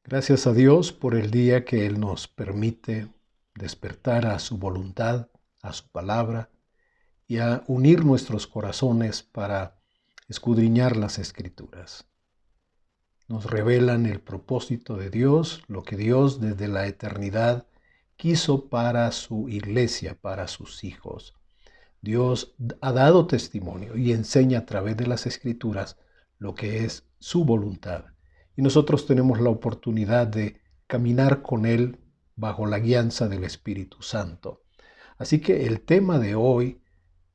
Gracias a Dios por el día que Él nos permite despertar a su voluntad, a su palabra y a unir nuestros corazones para escudriñar las Escrituras. Nos revelan el propósito de Dios, lo que Dios desde la eternidad quiso para su iglesia, para sus hijos. Dios ha dado testimonio y enseña a través de las Escrituras lo que es su voluntad. Y nosotros tenemos la oportunidad de caminar con Él bajo la guianza del Espíritu Santo. Así que el tema de hoy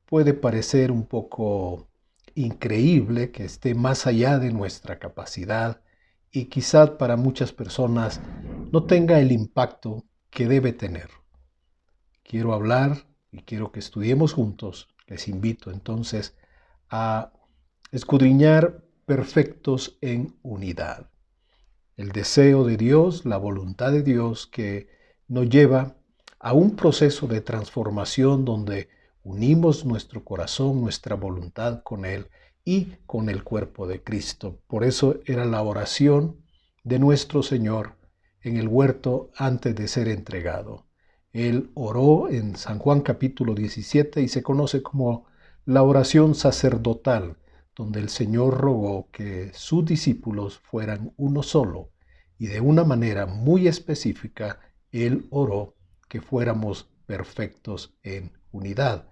puede parecer un poco increíble, que esté más allá de nuestra capacidad y quizás para muchas personas no tenga el impacto que debe tener. Quiero hablar y quiero que estudiemos juntos. Les invito entonces a escudriñar perfectos en unidad. El deseo de Dios, la voluntad de Dios que nos lleva a un proceso de transformación donde unimos nuestro corazón, nuestra voluntad con Él y con el cuerpo de Cristo. Por eso era la oración de nuestro Señor en el huerto antes de ser entregado. Él oró en San Juan capítulo 17 y se conoce como la oración sacerdotal, donde el Señor rogó que sus discípulos fueran uno solo y de una manera muy específica Él oró que fuéramos perfectos en unidad.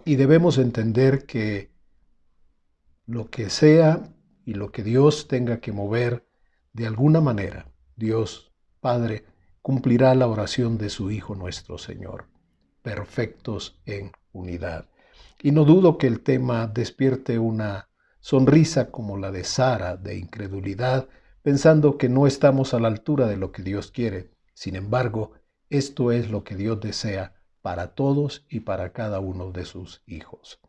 Y debemos entender que lo que sea y lo que Dios tenga que mover, de alguna manera, Dios Padre cumplirá la oración de su Hijo nuestro Señor, perfectos en unidad. Y no dudo que el tema despierte una sonrisa como la de Sara, de incredulidad, pensando que no estamos a la altura de lo que Dios quiere. Sin embargo, esto es lo que Dios desea para todos y para cada uno de sus hijos.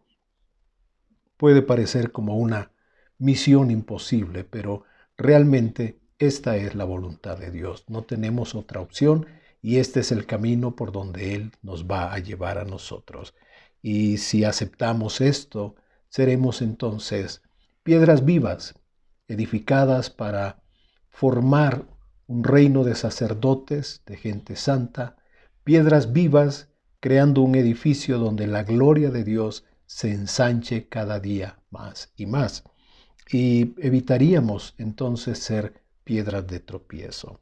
Puede parecer como una misión imposible, pero realmente esta es la voluntad de Dios. No tenemos otra opción y este es el camino por donde Él nos va a llevar a nosotros. Y si aceptamos esto, seremos entonces piedras vivas, edificadas para formar un reino de sacerdotes, de gente santa, piedras vivas creando un edificio donde la gloria de Dios se ensanche cada día más y más. Y evitaríamos entonces ser piedras de tropiezo.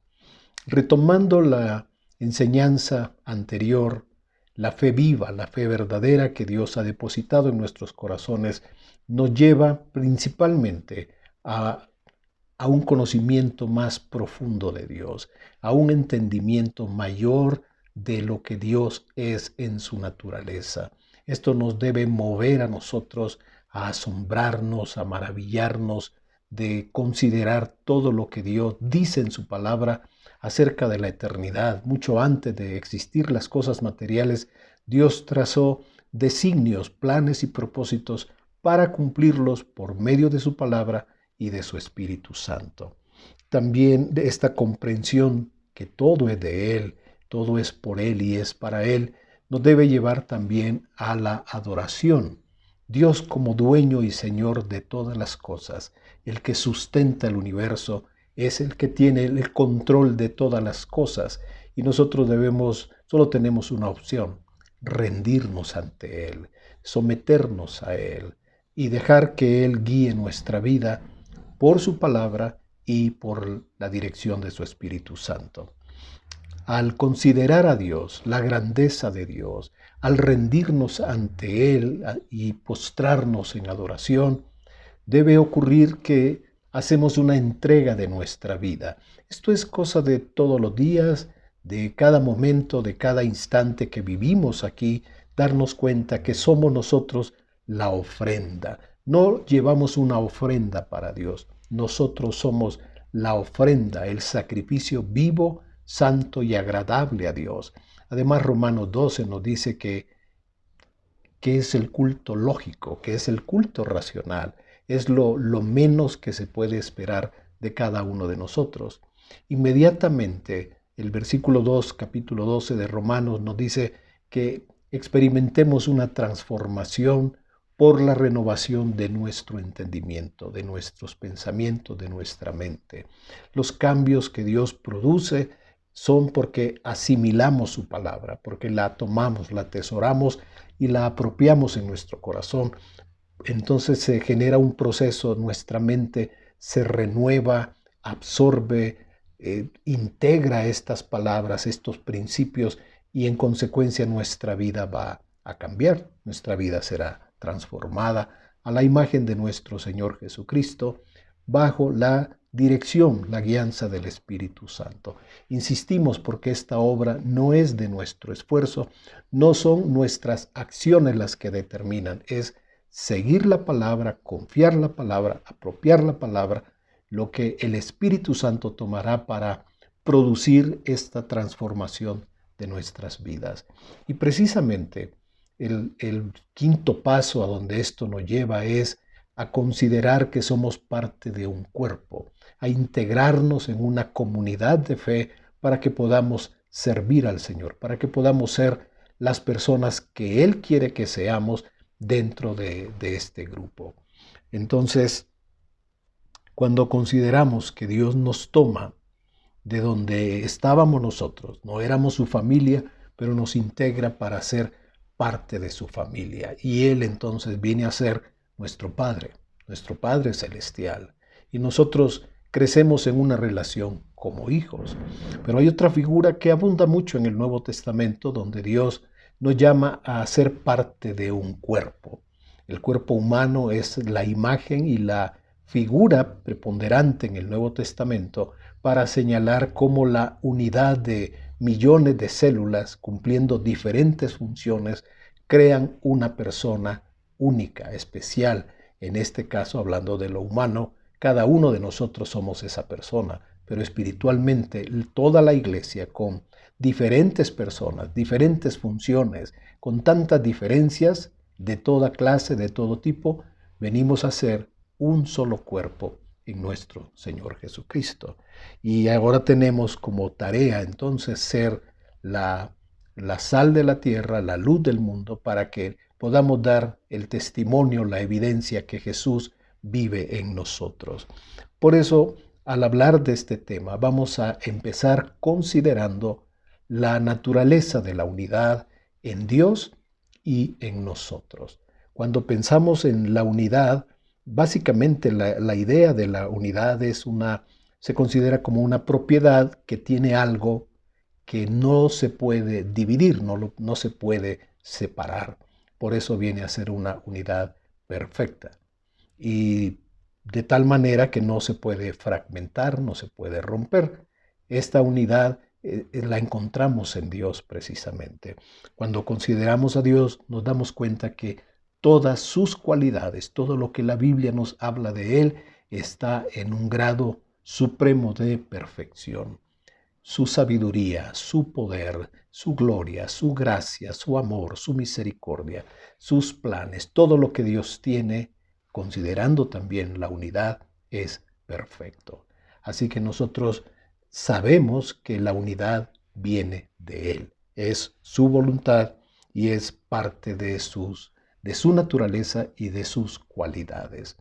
Retomando la enseñanza anterior, la fe viva, la fe verdadera que Dios ha depositado en nuestros corazones, nos lleva principalmente a un conocimiento más profundo de Dios, a un entendimiento mayor de lo que Dios es en su naturaleza. Esto nos debe mover a nosotros a asombrarnos, a maravillarnos de considerar todo lo que Dios dice en su palabra acerca de la eternidad. Mucho antes de existir las cosas materiales, Dios trazó designios, planes y propósitos para cumplirlos por medio de su palabra y de su Espíritu Santo. También de esta comprensión que todo es de Él, todo es por Él y es para Él, nos debe llevar también a la adoración. Dios como dueño y Señor de todas las cosas, el que sustenta el universo, es el que tiene el control de todas las cosas y nosotros solo tenemos una opción, rendirnos ante Él, someternos a Él y dejar que Él guíe nuestra vida por su palabra y por la dirección de su Espíritu Santo. Al considerar a Dios, la grandeza de Dios, al rendirnos ante Él y postrarnos en adoración, debe ocurrir que hacemos una entrega de nuestra vida. Esto es cosa de todos los días, de cada momento, de cada instante que vivimos aquí, darnos cuenta que somos nosotros la ofrenda. No llevamos una ofrenda para Dios, nosotros somos la ofrenda, el sacrificio vivo, santo y agradable a Dios. Además, Romanos 12 nos dice que es el culto lógico, que es el culto racional, es lo menos que se puede esperar de cada uno de nosotros. Inmediatamente, el versículo 2, capítulo 12 de Romanos nos dice que experimentemos una transformación por la renovación de nuestro entendimiento, de nuestros pensamientos, de nuestra mente. Los cambios que Dios produce son porque asimilamos su palabra, porque la tomamos, la atesoramos y la apropiamos en nuestro corazón. Entonces se genera un proceso, nuestra mente se renueva, absorbe, integra estas palabras, estos principios, y en consecuencia nuestra vida va a cambiar, nuestra vida será transformada a la imagen de nuestro Señor Jesucristo bajo la dirección, la guianza del Espíritu Santo. Insistimos porque esta obra no es de nuestro esfuerzo, no son nuestras acciones las que determinan, es seguir la palabra, confiar la palabra, apropiar la palabra, lo que el Espíritu Santo tomará para producir esta transformación de nuestras vidas. Y precisamente el quinto paso a donde esto nos lleva es a considerar que somos parte de un cuerpo, a integrarnos en una comunidad de fe para que podamos servir al Señor, para que podamos ser las personas que Él quiere que seamos dentro de este grupo. Entonces, cuando consideramos que Dios nos toma de donde estábamos nosotros, no éramos su familia, pero nos integra para ser parte de su familia. Y Él entonces viene a ser nuestro Padre celestial. Y nosotros crecemos en una relación como hijos. Pero hay otra figura que abunda mucho en el Nuevo Testamento, donde Dios nos llama a ser parte de un cuerpo. El cuerpo humano es la imagen y la figura preponderante en el Nuevo Testamento para señalar cómo la unidad de millones de células cumpliendo diferentes funciones crean una persona única, especial. En este caso, hablando de lo humano, cada uno de nosotros somos esa persona, pero espiritualmente toda la iglesia con diferentes personas, diferentes funciones, con tantas diferencias de toda clase, de todo tipo, venimos a ser un solo cuerpo en nuestro Señor Jesucristo. Y ahora tenemos como tarea entonces ser la sal de la tierra, la luz del mundo, para que podamos dar el testimonio, la evidencia que Jesús vive en nosotros. Por eso, al hablar de este tema, vamos a empezar considerando la naturaleza de la unidad en Dios y en nosotros. Cuando pensamos en la unidad, básicamente la idea de la unidad se considera como una propiedad que tiene algo que no se puede dividir, no se puede separar. Por eso viene a ser una unidad perfecta. Y de tal manera que no se puede fragmentar, no se puede romper. Esta unidad la encontramos en Dios precisamente. Cuando consideramos a Dios, nos damos cuenta que todas sus cualidades, todo lo que la Biblia nos habla de Él, está en un grado supremo de perfección. Su sabiduría, su poder, su gloria, su gracia, su amor, su misericordia, sus planes, todo lo que Dios tiene, considerando también la unidad, es perfecto. Así que nosotros sabemos que la unidad viene de Él, es su voluntad y es parte de su naturaleza y de sus cualidades.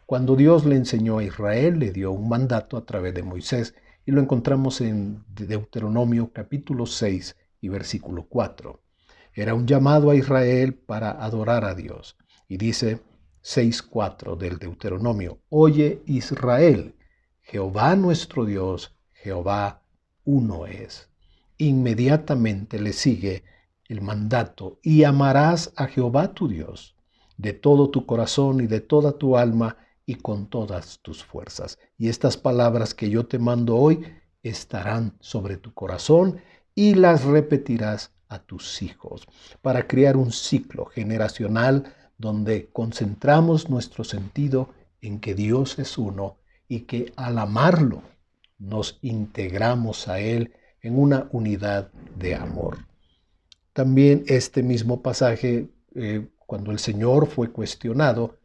Cuando Dios le enseñó a Israel, le dio un mandato a través de Moisés, y lo encontramos en Deuteronomio capítulo 6 y versículo 4. Era un llamado a Israel para adorar a Dios. Y dice 6:4 del Deuteronomio: Oye Israel, Jehová nuestro Dios, Jehová uno es. Inmediatamente le sigue el mandato: y amarás a Jehová tu Dios de todo tu corazón y de toda tu alma y con todas tus fuerzas. Y estas palabras que yo te mando hoy estarán sobre tu corazón y las repetirás a tus hijos, para crear un ciclo generacional donde concentramos nuestro sentido en que Dios es uno y que al amarlo nos integramos a Él en una unidad de amor. También este mismo pasaje, cuando el Señor fue cuestionado,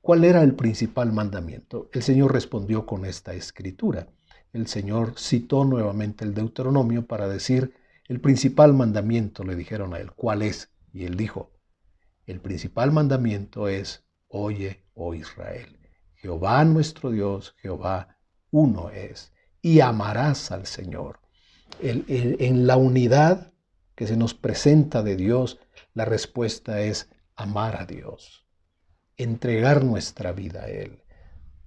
¿cuál era el principal mandamiento? El Señor respondió con esta escritura. El Señor citó nuevamente el Deuteronomio para decir, el principal mandamiento, le dijeron a él, ¿cuál es? Y él dijo, el principal mandamiento es: oye, oh Israel, Jehová nuestro Dios, Jehová uno es, y amarás al Señor. En la unidad que se nos presenta de Dios, la respuesta es amar a Dios, entregar nuestra vida a Él,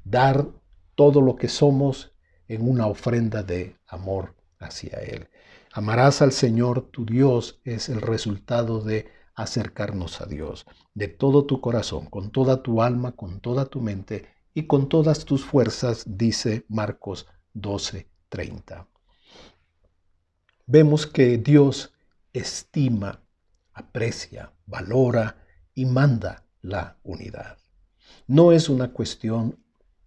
dar todo lo que somos en una ofrenda de amor hacia Él. Amarás al Señor tu Dios es el resultado de acercarnos a Dios de todo tu corazón, con toda tu alma, con toda tu mente y con todas tus fuerzas, dice Marcos 12:30. Vemos que Dios estima, aprecia, valora y manda la unidad. No es una cuestión,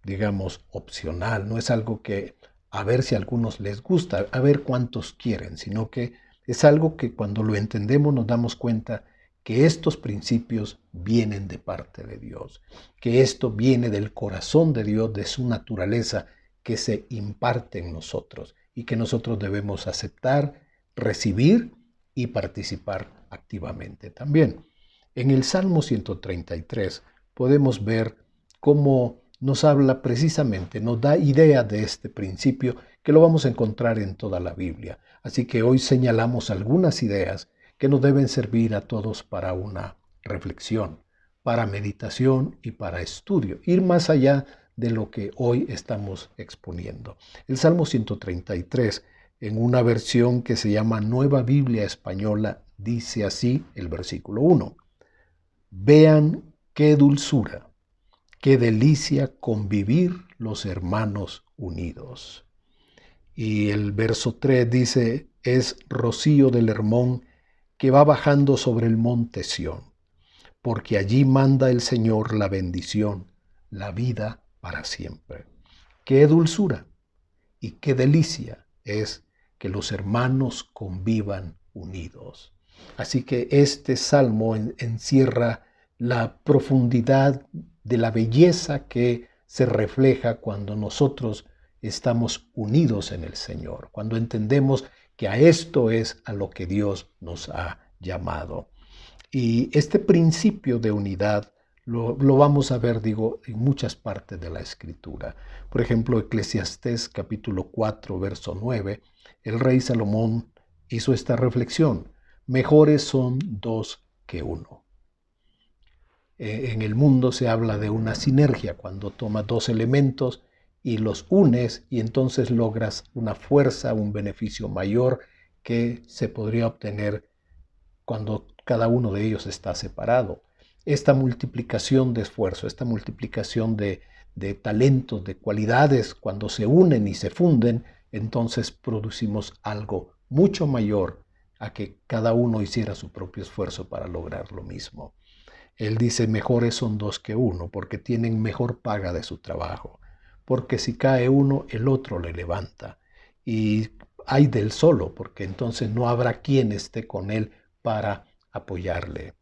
digamos, opcional, no es algo que a ver si a algunos les gusta, a ver cuántos quieren, sino que es algo que cuando lo entendemos nos damos cuenta que estos principios vienen de parte de Dios, que esto viene del corazón de Dios, de su naturaleza que se imparte en nosotros y que nosotros debemos aceptar, recibir y participar activamente también. En el Salmo 133 podemos ver cómo nos habla precisamente, nos da idea de este principio que lo vamos a encontrar en toda la Biblia. Así que hoy señalamos algunas ideas que nos deben servir a todos para una reflexión, para meditación y para estudio, ir más allá de lo que hoy estamos exponiendo. El Salmo 133, en una versión que se llama Nueva Biblia Española, dice así el versículo 1. Vean qué dulzura, qué delicia convivir los hermanos unidos. Y el verso 3 dice, es rocío del Hermón que va bajando sobre el monte Sión, porque allí manda el Señor la bendición, la vida para siempre. Qué dulzura y qué delicia es que los hermanos convivan unidos. Así que este salmo encierra la profundidad de la belleza que se refleja cuando nosotros estamos unidos en el Señor, cuando entendemos que a esto es a lo que Dios nos ha llamado. Y este principio de unidad lo vamos a ver, en muchas partes de la Escritura. Por ejemplo, Eclesiastés capítulo 4, verso 9, el rey Salomón hizo esta reflexión: mejores son dos que uno. En el mundo se habla de una sinergia, cuando tomas dos elementos y los unes y entonces logras una fuerza, un beneficio mayor que se podría obtener cuando cada uno de ellos está separado. Esta multiplicación de esfuerzo, esta multiplicación de talentos, de cualidades, cuando se unen y se funden, entonces producimos algo mucho mayor a que cada uno hiciera su propio esfuerzo para lograr lo mismo. Él dice, mejores son dos que uno, porque tienen mejor paga de su trabajo. Porque si cae uno, el otro le levanta. Y hay del solo, porque entonces no habrá quien esté con él para apoyarle.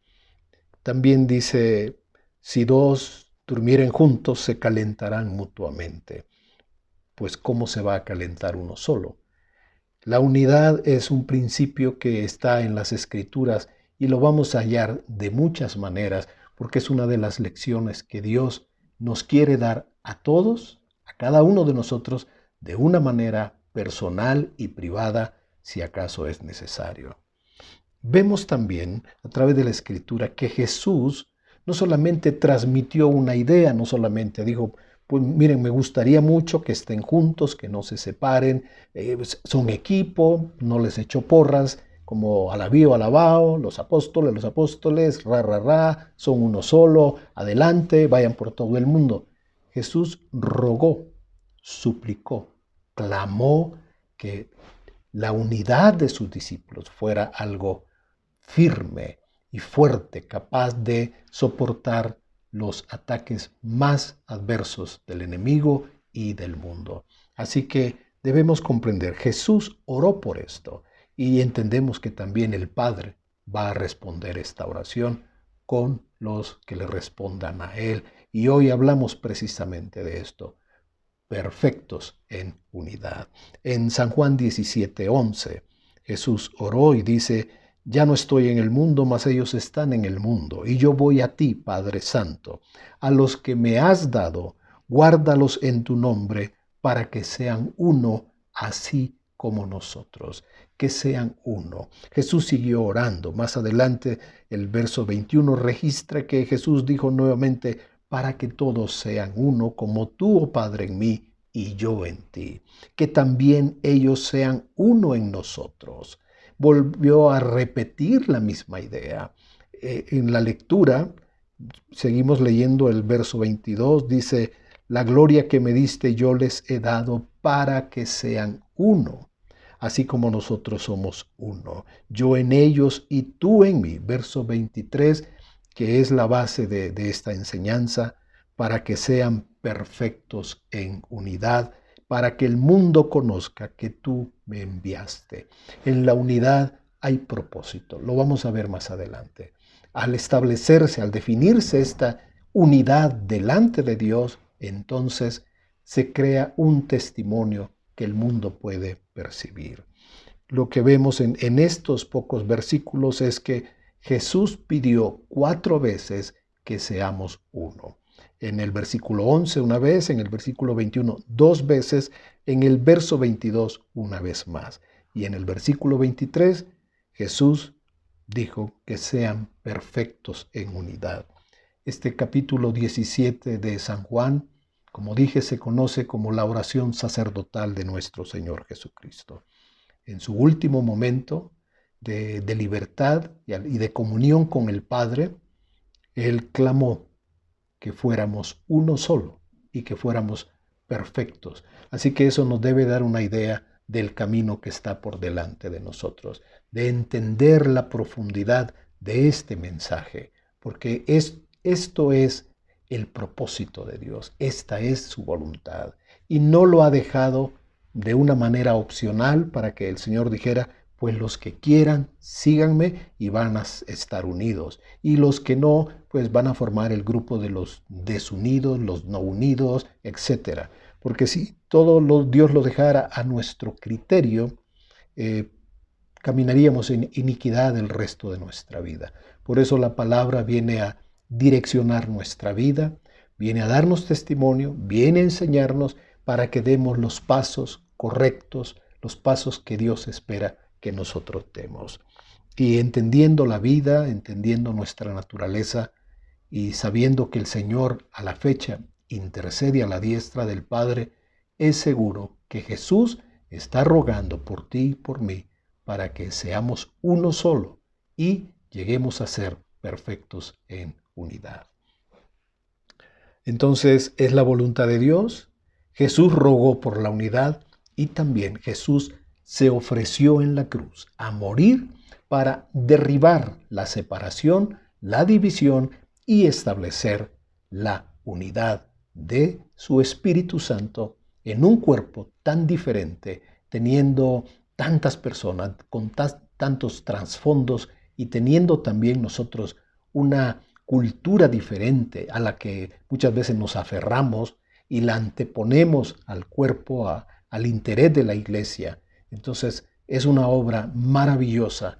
También dice, si dos durmieren juntos, se calentarán mutuamente. Pues ¿cómo se va a calentar uno solo? La unidad es un principio que está en las Escrituras y lo vamos a hallar de muchas maneras, porque es una de las lecciones que Dios nos quiere dar a todos, a cada uno de nosotros, de una manera personal y privada, si acaso es necesario. Vemos también a través de la Escritura que Jesús no solamente transmitió una idea, no solamente dijo, pues miren, me gustaría mucho que estén juntos, que no se separen, son equipo, no les echó porras, como alabío, alabao, los apóstoles, ra, son uno solo, adelante, vayan por todo el mundo. Jesús rogó, suplicó, clamó que la unidad de sus discípulos fuera algo firme y fuerte, capaz de soportar los ataques más adversos del enemigo y del mundo. Así que debemos comprender, Jesús oró por esto y entendemos que también el Padre va a responder esta oración con los que le respondan a Él. Y hoy hablamos precisamente de esto, perfectos en unidad. En San Juan 17:11, Jesús oró y dice, Ya no estoy en el mundo, mas ellos están en el mundo. Y yo voy a ti, Padre Santo. A los que me has dado, guárdalos en tu nombre, para que sean uno, así como nosotros. Que sean uno. Jesús siguió orando. Más adelante, el verso 21 registra que Jesús dijo nuevamente, para que todos sean uno, como tú, oh Padre, en mí y yo en ti. Que también ellos sean uno en nosotros. Volvió a repetir la misma idea. En la lectura, seguimos leyendo el verso 22, dice, la gloria que me diste yo les he dado para que sean uno, así como nosotros somos uno. Yo en ellos y tú en mí. Verso 23, que es la base de esta enseñanza, para que sean perfectos en unidad, para que el mundo conozca que tú me enviaste. En la unidad hay propósito, lo vamos a ver más adelante. Al establecerse, al definirse esta unidad delante de Dios, entonces se crea un testimonio que el mundo puede percibir. Lo que vemos en estos pocos versículos es que Jesús pidió 4 veces que seamos uno. En el versículo 11 una vez, en el versículo 21 2 veces, en el verso 22 una vez más. Y en el versículo 23 Jesús dijo que sean perfectos en unidad. Este capítulo 17 de San Juan, como dije, se conoce como la oración sacerdotal de nuestro Señor Jesucristo. En su último momento de libertad y de comunión con el Padre, Él clamó que fuéramos uno solo y que fuéramos perfectos. Así que eso nos debe dar una idea del camino que está por delante de nosotros, de entender la profundidad de este mensaje, porque esto es el propósito de Dios, esta es su voluntad, y no lo ha dejado de una manera opcional para que el Señor dijera, pues los que quieran, síganme y van a estar unidos. Y los que no, pues van a formar el grupo de los desunidos, los no unidos, etc. Porque si Dios lo dejara a nuestro criterio, caminaríamos en iniquidad el resto de nuestra vida. Por eso la palabra viene a direccionar nuestra vida, viene a darnos testimonio, viene a enseñarnos para que demos los pasos correctos, los pasos que Dios espera que nosotros demos. Y entendiendo la vida, entendiendo nuestra naturaleza y sabiendo que el Señor a la fecha intercede a la diestra del Padre, es seguro que Jesús está rogando por ti y por mí para que seamos uno solo y lleguemos a ser perfectos en unidad. Entonces, es la voluntad de Dios. Jesús rogó por la unidad y también Jesús se ofreció en la cruz a morir para derribar la separación, la división y establecer la unidad de su Espíritu Santo en un cuerpo tan diferente, teniendo tantas personas, con tantos trasfondos y teniendo también nosotros una cultura diferente a la que muchas veces nos aferramos y la anteponemos al cuerpo, al interés de la iglesia. Entonces es una obra maravillosa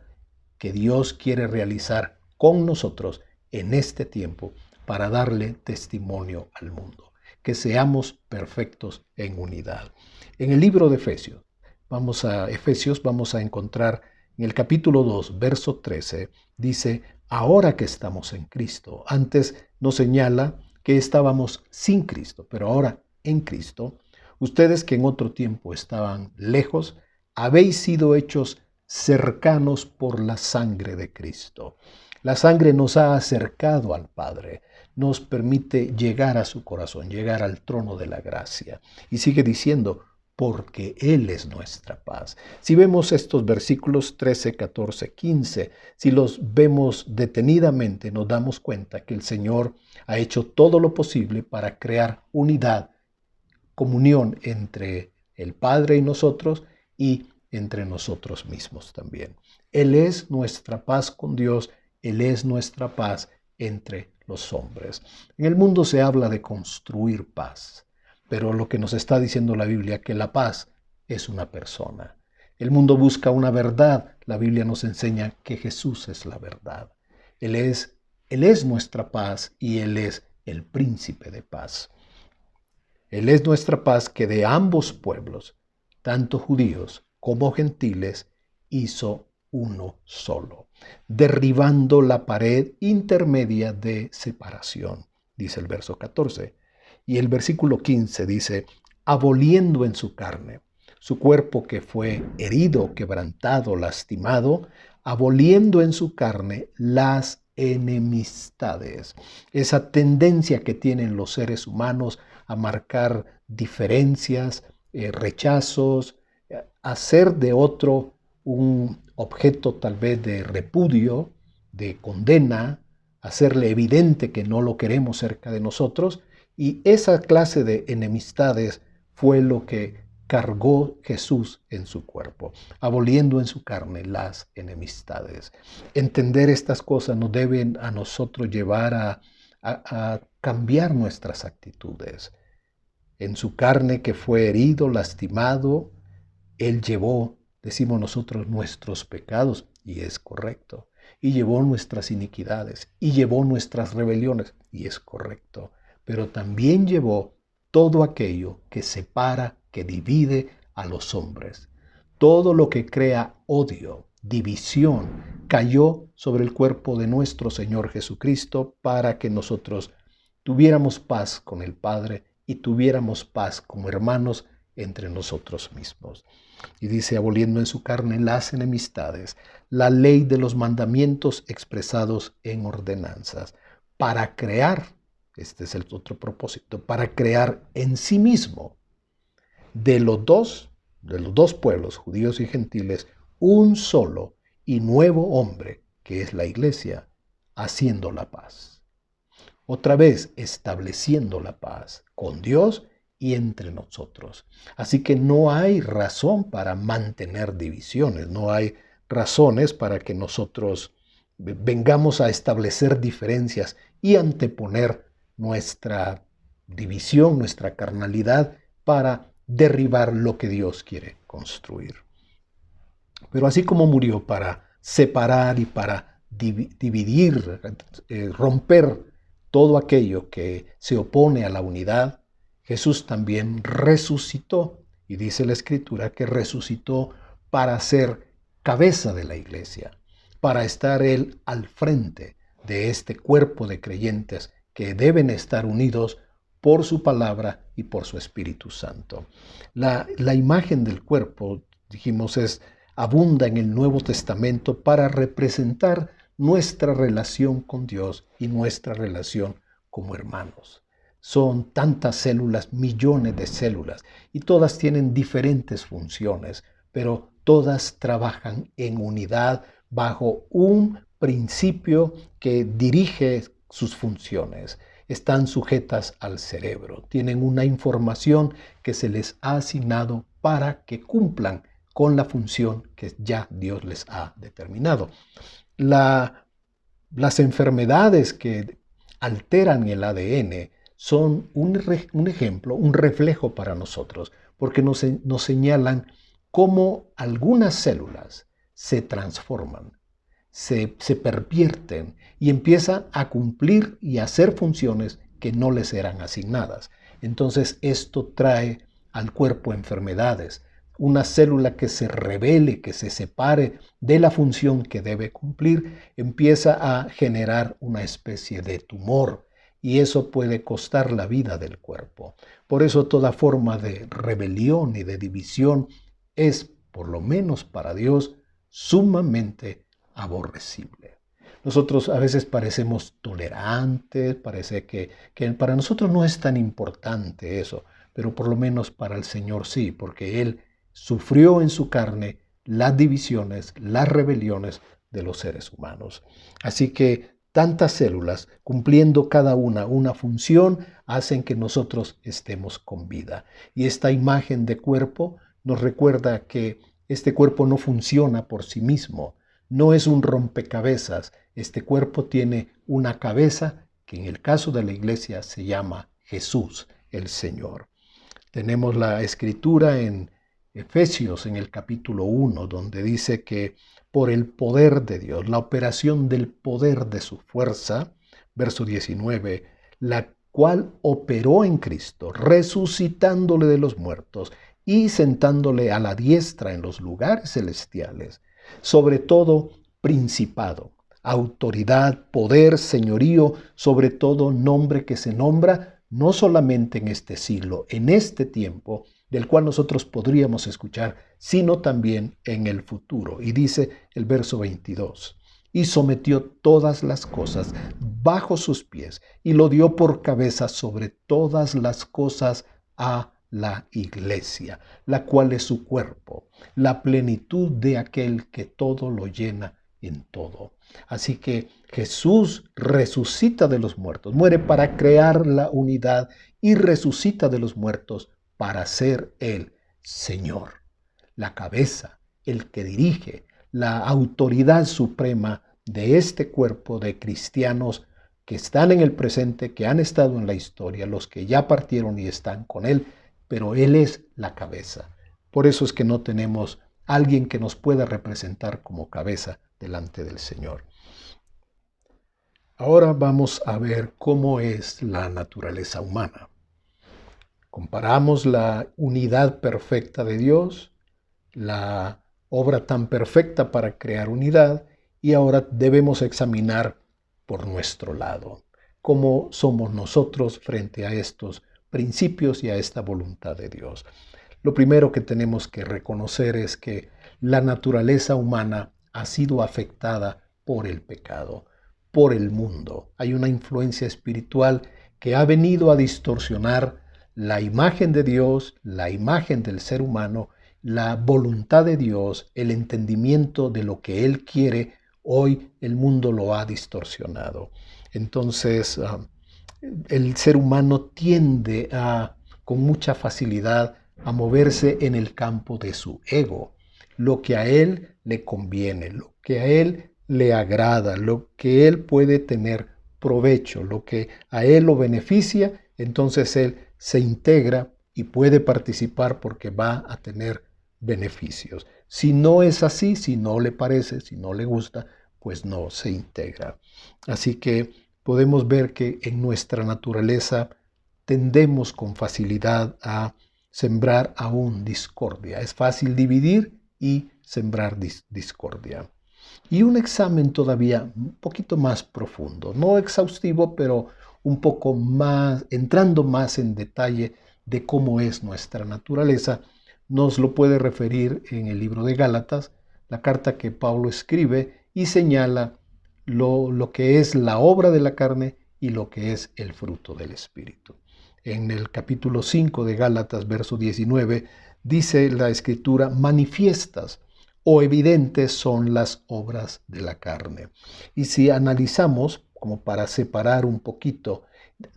que Dios quiere realizar con nosotros en este tiempo para darle testimonio al mundo, que seamos perfectos en unidad. En el libro de Efesios vamos a encontrar en el capítulo 2, verso 13, dice, ahora que estamos en Cristo. Antes nos señala que estábamos sin Cristo, pero ahora en Cristo, ustedes que en otro tiempo estaban lejos, habéis sido hechos cercanos por la sangre de Cristo. La sangre nos ha acercado al Padre, nos permite llegar a su corazón, llegar al trono de la gracia. Y sigue diciendo, porque Él es nuestra paz. Si vemos estos versículos 13, 14, 15, si los vemos detenidamente, nos damos cuenta que el Señor ha hecho todo lo posible para crear unidad, comunión entre el Padre y nosotros y entre nosotros mismos también. Él es nuestra paz con Dios, Él es nuestra paz entre los hombres. En el mundo se habla de construir paz. Pero lo que nos está diciendo la Biblia, que la paz es una persona. El mundo busca una verdad. La Biblia nos enseña que Jesús es la verdad. Él es nuestra paz y Él es el príncipe de paz. Él es nuestra paz que de ambos pueblos, tanto judíos como gentiles, hizo uno solo, derribando la pared intermedia de separación, dice el verso 14. Y el versículo 15 dice, aboliendo en su carne, su cuerpo que fue herido, quebrantado, lastimado, aboliendo en su carne las enemistades, esa tendencia que tienen los seres humanos a marcar diferencias, rechazos, hacer de otro un objeto tal vez de repudio, de condena, hacerle evidente que no lo queremos cerca de nosotros, y esa clase de enemistades fue lo que cargó Jesús en su cuerpo, aboliendo en su carne las enemistades. Entender estas cosas nos deben a nosotros llevar a cambiar nuestras actitudes. En su carne que fue herido, lastimado, Él llevó, decimos nosotros, nuestros pecados, y es correcto. Y llevó nuestras iniquidades, y llevó nuestras rebeliones, y es correcto. Pero también llevó todo aquello que separa, que divide a los hombres. Todo lo que crea odio, división, cayó sobre el cuerpo de nuestro Señor Jesucristo para que nosotros tuviéramos paz con el Padre y tuviéramos paz como hermanos entre nosotros mismos. Y dice, aboliendo en su carne las enemistades, la ley de los mandamientos expresados en ordenanzas, para crear, este es el otro propósito, para crear en sí mismo de los dos pueblos, judíos y gentiles, un solo y nuevo hombre, que es la iglesia, haciendo la paz. Otra vez, estableciendo la paz con Dios y entre nosotros. Así que no hay razón para mantener divisiones, no hay razones para que nosotros vengamos a establecer diferencias y anteponer nuestra división, nuestra carnalidad, para derribar lo que Dios quiere construir. Pero así como murió para separar y para dividir, romper todo aquello que se opone a la unidad, Jesús también resucitó, y dice la Escritura que resucitó para ser cabeza de la iglesia, para estar Él al frente de este cuerpo de creyentes que deben estar unidos por su palabra y por su Espíritu Santo. La imagen del cuerpo, dijimos, abunda en el Nuevo Testamento para representar nuestra relación con Dios y nuestra relación como hermanos. Son tantas células, millones de células, y todas tienen diferentes funciones, pero todas trabajan en unidad bajo un principio que dirige sus funciones. Están sujetas al cerebro, tienen una información que se les ha asignado para que cumplan con la función que ya Dios les ha determinado. Las enfermedades que alteran el ADN son un ejemplo, un reflejo para nosotros, porque nos señalan cómo algunas células se transforman, se pervierten y empiezan a cumplir y a hacer funciones que no les eran asignadas. Entonces esto trae al cuerpo enfermedades. Una célula que se rebele, que se separe de la función que debe cumplir, empieza a generar una especie de tumor, y eso puede costar la vida del cuerpo. Por eso toda forma de rebelión y de división es, por lo menos para Dios, sumamente aborrecible. Nosotros a veces parecemos tolerantes, parece que para nosotros no es tan importante eso, pero por lo menos para el Señor sí, porque Él sufrió en su carne las divisiones, las rebeliones de los seres humanos. Así que tantas células, cumpliendo cada una función, hacen que nosotros estemos con vida. Y esta imagen de cuerpo nos recuerda que este cuerpo no funciona por sí mismo, no es un rompecabezas. Este cuerpo tiene una cabeza que en el caso de la iglesia se llama Jesús, el Señor. Tenemos la escritura en Efesios en el capítulo 1, donde dice que por el poder de Dios, la operación del poder de su fuerza, verso 19, la cual operó en Cristo, resucitándole de los muertos y sentándole a la diestra en los lugares celestiales, sobre todo principado, autoridad, poder, señorío, sobre todo nombre que se nombra, no solamente en este siglo, en este tiempo, del cual nosotros podríamos escuchar, sino también en el futuro. Y dice el verso 22, y sometió todas las cosas bajo sus pies, y lo dio por cabeza sobre todas las cosas a la iglesia, la cual es su cuerpo, la plenitud de aquel que todo lo llena en todo. Así que Jesús resucita de los muertos, muere para crear la unidad y resucita de los muertos para ser el Señor, la cabeza, el que dirige, la autoridad suprema de este cuerpo de cristianos que están en el presente, que han estado en la historia, los que ya partieron y están con Él, pero Él es la cabeza. Por eso es que no tenemos alguien que nos pueda representar como cabeza delante del Señor. Ahora vamos a ver cómo es la naturaleza humana. Comparamos la unidad perfecta de Dios, la obra tan perfecta para crear unidad, y ahora debemos examinar por nuestro lado cómo somos nosotros frente a estos principios y a esta voluntad de Dios. Lo primero que tenemos que reconocer es que la naturaleza humana ha sido afectada por el pecado, por el mundo. Hay una influencia espiritual que ha venido a distorsionar la imagen de Dios, la imagen del ser humano, la voluntad de Dios, el entendimiento de lo que Él quiere. Hoy el mundo lo ha distorsionado. Entonces, el ser humano tiende con mucha facilidad a moverse en el campo de su ego, lo que a él le conviene, lo que a él le agrada, lo que él puede tener provecho, lo que a él lo beneficia, entonces él se integra y puede participar porque va a tener beneficios. Si no es así, si no le parece, si no le gusta, pues no se integra. Así que podemos ver que en nuestra naturaleza tendemos con facilidad a sembrar aún discordia. Es fácil dividir y sembrar discordia. Y un examen todavía un poquito más profundo, no exhaustivo, pero un poco más, entrando más en detalle de cómo es nuestra naturaleza, nos lo puede referir en el libro de Gálatas, la carta que Pablo escribe y señala lo que es la obra de la carne y lo que es el fruto del Espíritu. En el capítulo 5 de Gálatas, verso 19, dice la Escritura, manifiestas o evidentes son las obras de la carne. Y si analizamos, como para separar un poquito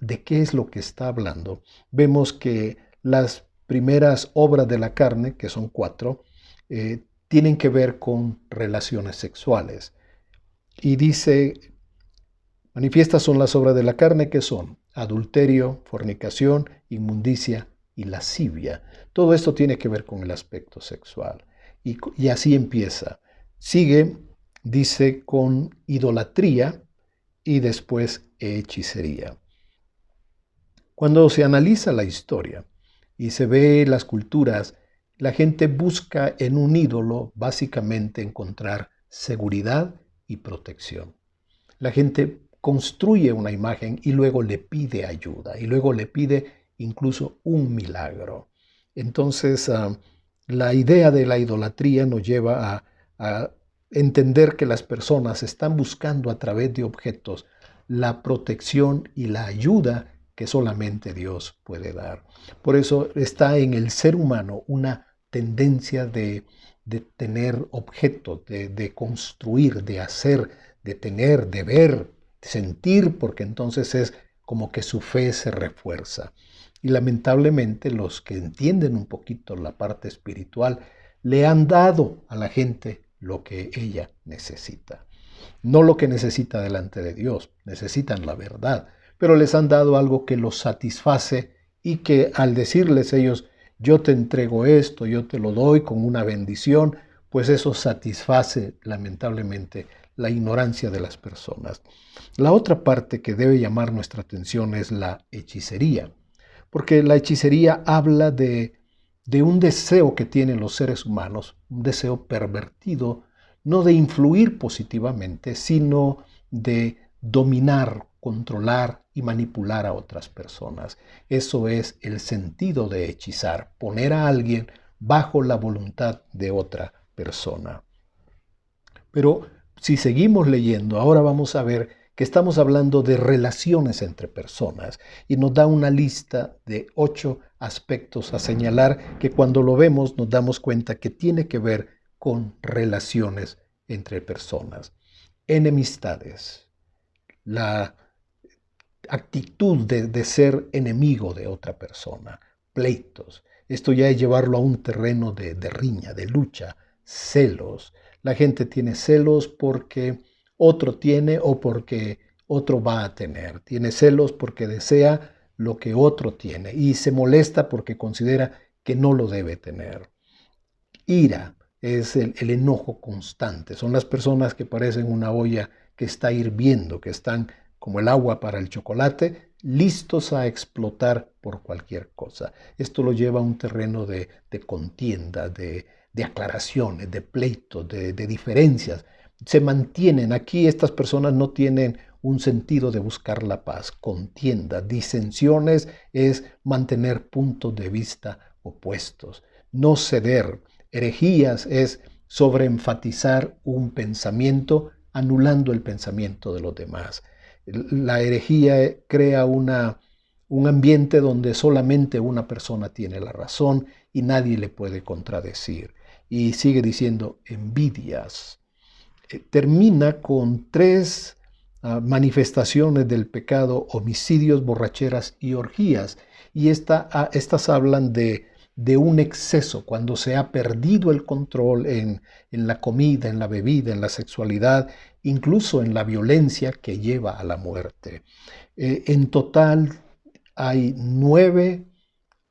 de qué es lo que está hablando, vemos que las primeras obras de la carne, que son 4, tienen que ver con relaciones sexuales. Y dice, manifiestas son las obras de la carne, que son adulterio, fornicación, inmundicia y lascivia. Todo esto tiene que ver con el aspecto sexual. Y así empieza. Sigue, dice, con idolatría y después hechicería. Cuando se analiza la historia y se ve las culturas, la gente busca en un ídolo básicamente encontrar seguridad y protección. La gente construye una imagen y luego le pide ayuda y luego le pide incluso un milagro. Entonces, la idea de la idolatría nos lleva a entender que las personas están buscando a través de objetos la protección y la ayuda que solamente Dios puede dar. Por eso está en el ser humano una tendencia de tener objetos, de construir, de hacer, de tener, de ver, de sentir, porque entonces es como que su fe se refuerza. Y lamentablemente los que entienden un poquito la parte espiritual le han dado a la gente lo que ella necesita. No lo que necesita delante de Dios, necesitan la verdad, pero les han dado algo que los satisface y que al decirles ellos, yo te entrego esto, yo te lo doy con una bendición, pues eso satisface lamentablemente la ignorancia de las personas. La otra parte que debe llamar nuestra atención es la hechicería, porque la hechicería habla de un deseo que tienen los seres humanos, un deseo pervertido, no de influir positivamente, sino de dominar, controlar y manipular a otras personas. Eso es el sentido de hechizar, poner a alguien bajo la voluntad de otra persona. Pero si seguimos leyendo, ahora vamos a ver que estamos hablando de relaciones entre personas y nos da una lista de 8 aspectos a señalar que cuando lo vemos nos damos cuenta que tiene que ver con relaciones entre personas. Enemistades, la actitud de ser enemigo de otra persona, pleitos. Esto ya es llevarlo a un terreno de riña, de lucha, celos. La gente tiene celos porque otro tiene o porque otro va a tener. Tiene celos porque desea lo que otro tiene y se molesta porque considera que no lo debe tener. Ira es el enojo constante. Son las personas que parecen una olla que está hirviendo, que están como el agua para el chocolate, listos a explotar por cualquier cosa. Esto lo lleva a un terreno de contienda, de aclaraciones, de pleitos, de diferencias. Se mantienen. Aquí estas personas no tienen un sentido de buscar la paz. Contienda, disensiones es mantener puntos de vista opuestos. No ceder. Herejías es sobreenfatizar un pensamiento anulando el pensamiento de los demás. La herejía crea un ambiente donde solamente una persona tiene la razón y nadie le puede contradecir. Y sigue diciendo envidias. Termina con 3 manifestaciones del pecado: homicidios, borracheras y orgías. Y estas hablan de un exceso, cuando se ha perdido el control en la comida, en la bebida, en la sexualidad, incluso en la violencia que lleva a la muerte. En total hay 9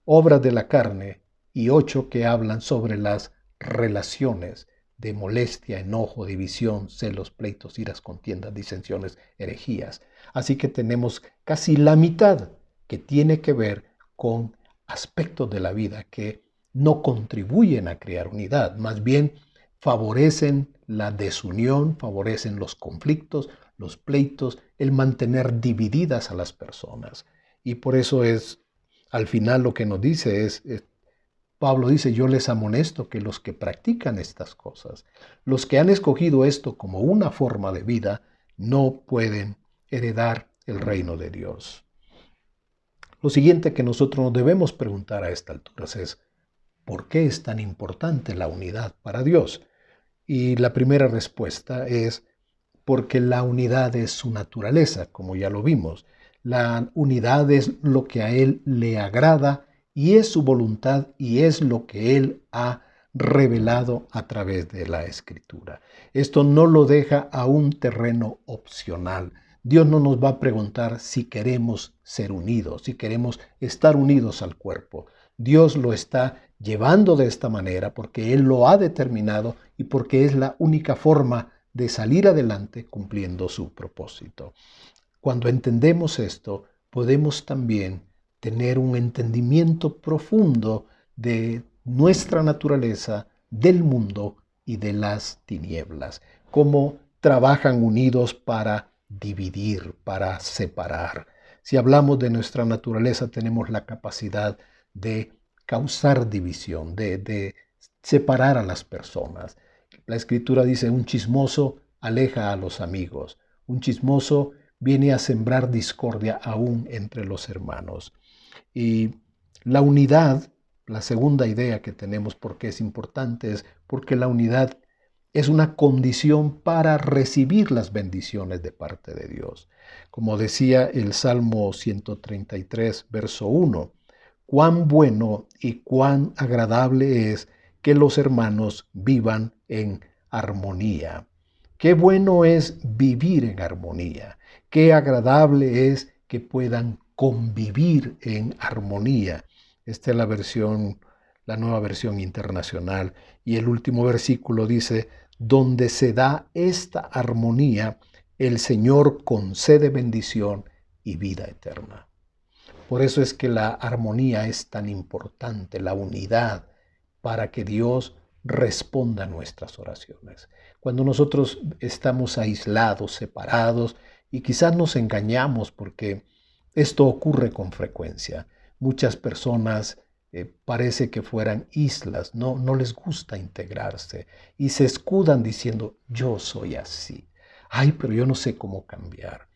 obras de la carne y 8 que hablan sobre las relaciones de molestia, enojo, división, celos, pleitos, iras, contiendas, disensiones, herejías. Así que tenemos casi la mitad que tiene que ver con aspectos de la vida que no contribuyen a crear unidad, más bien favorecen la desunión, favorecen los conflictos, los pleitos, el mantener divididas a las personas. Y por eso es, al final lo que nos dice Pablo dice, yo les amonesto que los que practican estas cosas, los que han escogido esto como una forma de vida, no pueden heredar el reino de Dios. Lo siguiente que nosotros nos debemos preguntar a esta altura es, ¿por qué es tan importante la unidad para Dios? Y la primera respuesta es porque la unidad es su naturaleza, como ya lo vimos. La unidad es lo que a Él le agrada y es su voluntad y es lo que Él ha revelado a través de la Escritura. Esto no lo deja a un terreno opcional. Dios no nos va a preguntar si queremos ser unidos, si queremos estar unidos al cuerpo. Dios lo está llevando de esta manera porque Él lo ha determinado y porque es la única forma de salir adelante cumpliendo su propósito. Cuando entendemos esto, podemos también tener un entendimiento profundo de nuestra naturaleza, del mundo y de las tinieblas, cómo trabajan unidos para dividir, para separar. Si hablamos de nuestra naturaleza, tenemos la capacidad de causar división, de separar a las personas. La Escritura dice, un chismoso aleja a los amigos, un chismoso viene a sembrar discordia aún entre los hermanos. Y la unidad, la segunda idea que tenemos porque es importante, es porque la unidad es una condición para recibir las bendiciones de parte de Dios. Como decía el Salmo 133, verso 1, cuán bueno y cuán agradable es que los hermanos vivan en armonía. Qué bueno es vivir en armonía. Qué agradable es que puedan convivir en armonía. Esta es la versión la Nueva Versión Internacional. Y el último versículo dice, donde se da esta armonía, el Señor concede bendición y vida eterna. Por eso es que la armonía es tan importante, la unidad, para que Dios responda a nuestras oraciones. Cuando nosotros estamos aislados, separados, y quizás nos engañamos porque esto ocurre con frecuencia. Muchas personas parece que fueran islas, no les gusta integrarse y se escudan diciendo, yo soy así. Ay, pero yo no sé cómo cambiar.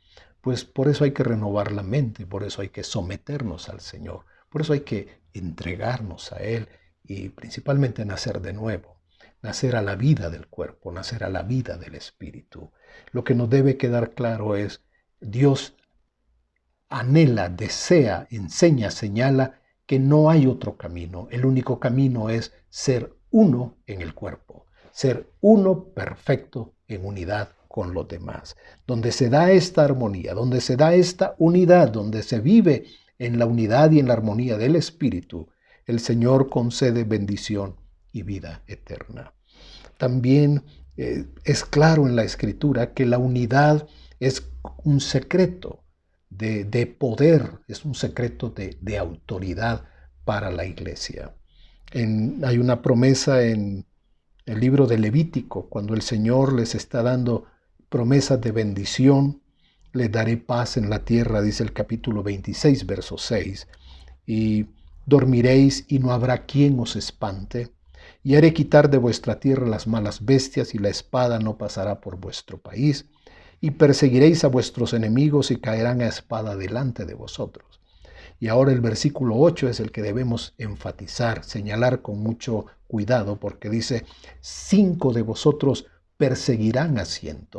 Pues por eso hay que renovar la mente, por eso hay que someternos al Señor, por eso hay que entregarnos a Él y principalmente nacer de nuevo, nacer a la vida del cuerpo, nacer a la vida del espíritu. Lo que nos debe quedar claro es, Dios anhela, desea, enseña, señala que no hay otro camino. El único camino es ser uno en el cuerpo, ser uno perfecto en unidad con los demás. Donde se da esta armonía, donde se da esta unidad, donde se vive en la unidad y en la armonía del Espíritu, el Señor concede bendición y vida eterna. También es claro en la Escritura que la unidad es un secreto de poder, es un secreto de autoridad para la iglesia. Hay una promesa en el libro de Levítico, cuando el Señor les está dando promesas de bendición, les daré paz en la tierra, dice el capítulo 26, verso 6, y dormiréis y no habrá quien os espante, y haré quitar de vuestra tierra las malas bestias, y la espada no pasará por vuestro país, y perseguiréis a vuestros enemigos y caerán a espada delante de vosotros. Y ahora el versículo 8 es el que debemos enfatizar, señalar con mucho cuidado, porque dice, 5 de vosotros perseguirán a 100,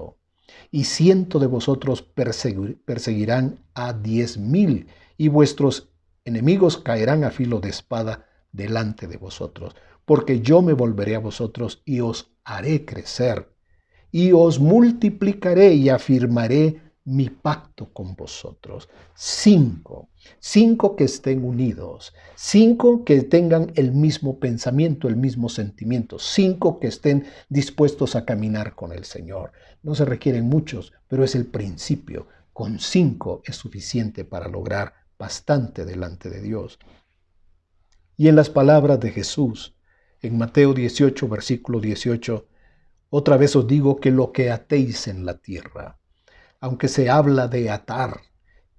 y 100 de vosotros perseguirán a 10,000, y vuestros enemigos caerán a filo de espada delante de vosotros, porque yo me volveré a vosotros y os haré crecer, y os multiplicaré y afirmaré mi pacto con vosotros. 5 que estén unidos, 5 que tengan el mismo pensamiento, el mismo sentimiento, 5 que estén dispuestos a caminar con el Señor. No se requieren muchos, pero es el principio. Con 5 es suficiente para lograr bastante delante de Dios. Y en las palabras de Jesús, en Mateo 18, versículo 18, otra vez os digo que lo que atéis en la tierra, aunque se habla de atar,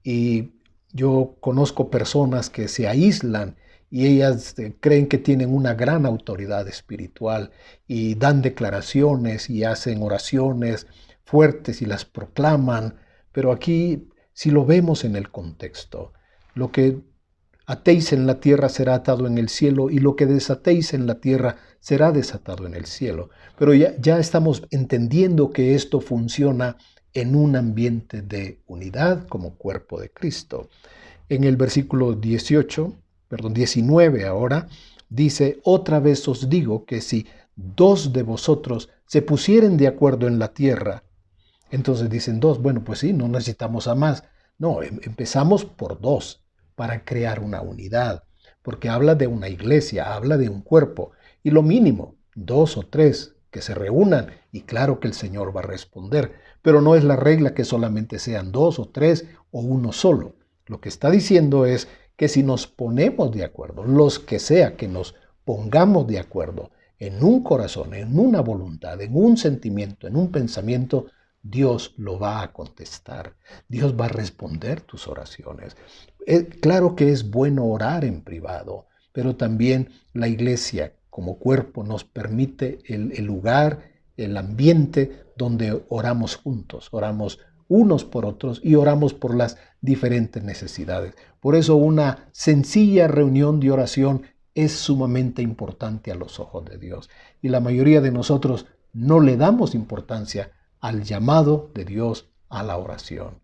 y yo conozco personas que se aíslan y ellas creen que tienen una gran autoridad espiritual y dan declaraciones y hacen oraciones fuertes y las proclaman, pero aquí si lo vemos en el contexto, lo que atéis en la tierra será atado en el cielo y lo que desatéis en la tierra será desatado en el cielo. Pero ya estamos entendiendo que esto funciona en un ambiente de unidad como cuerpo de Cristo. En el versículo 19 ahora, dice, otra vez os digo que si 2 de vosotros se pusieren de acuerdo en la tierra, entonces dicen 2, bueno, pues sí, no necesitamos a más. No, empezamos por 2 para crear una unidad, porque habla de una iglesia, habla de un cuerpo, y lo mínimo, 2 o 3 que se reúnan, y claro que el Señor va a responder, pero no es la regla que solamente sean 2 o 3 o uno solo. Lo que está diciendo es que si nos ponemos de acuerdo, los que sea que nos pongamos de acuerdo en un corazón, en una voluntad, en un sentimiento, en un pensamiento, Dios lo va a contestar. Dios va a responder tus oraciones. Claro que es bueno orar en privado, pero también la iglesia como cuerpo nos permite el lugar, el ambiente donde oramos juntos, oramos unos por otros y oramos por las diferentes necesidades. Por eso una sencilla reunión de oración es sumamente importante a los ojos de Dios. Y la mayoría de nosotros no le damos importancia al llamado de Dios a la oración.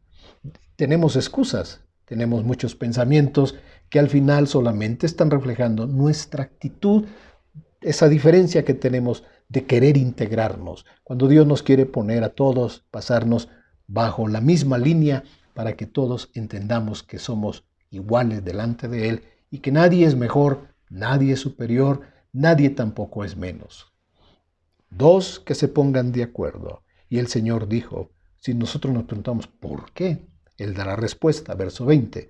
Tenemos excusas, tenemos muchos pensamientos que al final solamente están reflejando nuestra actitud, esa diferencia que tenemos de querer integrarnos. Cuando Dios nos quiere poner a todos, pasarnos bajo la misma línea para que todos entendamos que somos iguales delante de Él y que nadie es mejor Nadie es superior, nadie tampoco es menos. Dos que se pongan de acuerdo. Y el Señor dijo, si nosotros nos preguntamos ¿por qué? Él dará respuesta, verso 20.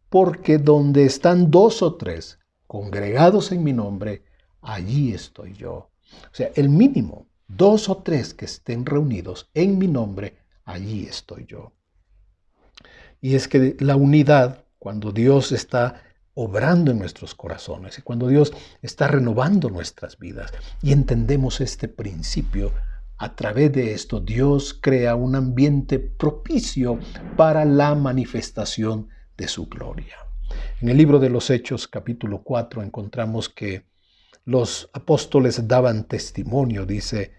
Porque donde están dos o tres congregados en mi nombre, allí estoy yo. O sea, el mínimo, dos o tres que estén reunidos en mi nombre, allí estoy yo. Y es que la unidad, cuando Dios está obrando en nuestros corazones y cuando Dios está renovando nuestras vidas y entendemos este principio, a través de esto Dios crea un ambiente propicio para la manifestación de su gloria. En el libro de los Hechos, capítulo 4, encontramos que los apóstoles daban testimonio, dice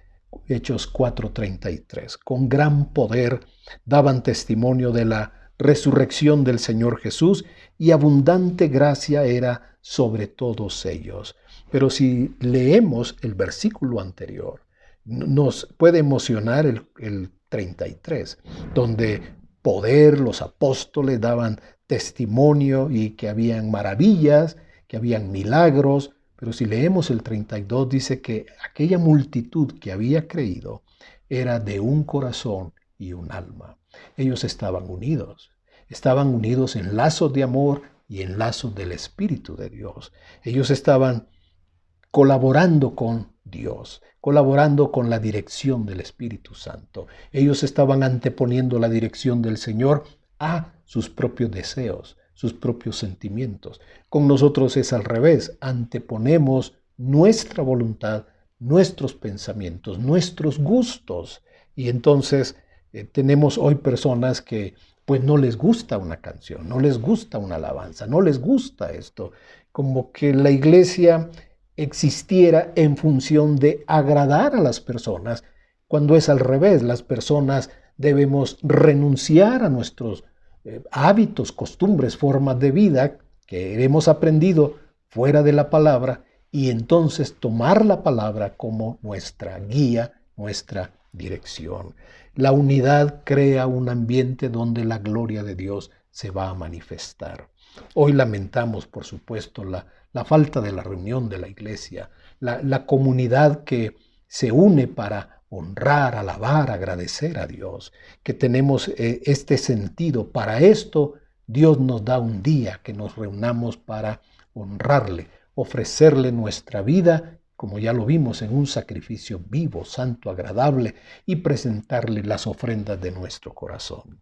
Hechos 4:33. Con gran poder daban testimonio de la resurrección del Señor Jesús y abundante gracia era sobre todos ellos. Pero si leemos el versículo anterior, nos puede emocionar el 33, donde poder, los apóstoles daban testimonio y que habían maravillas, que habían milagros. Pero si leemos el 32, dice que aquella multitud que había creído era de un corazón y un alma. Ellos estaban unidos en lazos de amor y en lazos del Espíritu de Dios. Ellos estaban colaborando con Dios, colaborando con la dirección del Espíritu Santo. Ellos estaban anteponiendo la dirección del Señor a sus propios deseos, sus propios sentimientos. Con nosotros es al revés, anteponemos nuestra voluntad, nuestros pensamientos, nuestros gustos. Y entonces tenemos hoy personas que pues no les gusta una canción, no les gusta una alabanza, no les gusta esto. Como que la iglesia existiera en función de agradar a las personas, cuando es al revés. Las personas debemos renunciar a nuestros hábitos, costumbres, formas de vida que hemos aprendido fuera de la palabra y entonces tomar la palabra como nuestra guía, nuestra dirección. La unidad crea un ambiente donde la gloria de Dios se va a manifestar. Hoy lamentamos, por supuesto, la falta de la reunión de la iglesia, la comunidad que se une para honrar, alabar, agradecer a Dios, que tenemos este sentido. Para esto, Dios nos da un día que nos reunamos para honrarle, ofrecerle nuestra vida, como ya lo vimos, en un sacrificio vivo, santo, agradable, y presentarle las ofrendas de nuestro corazón.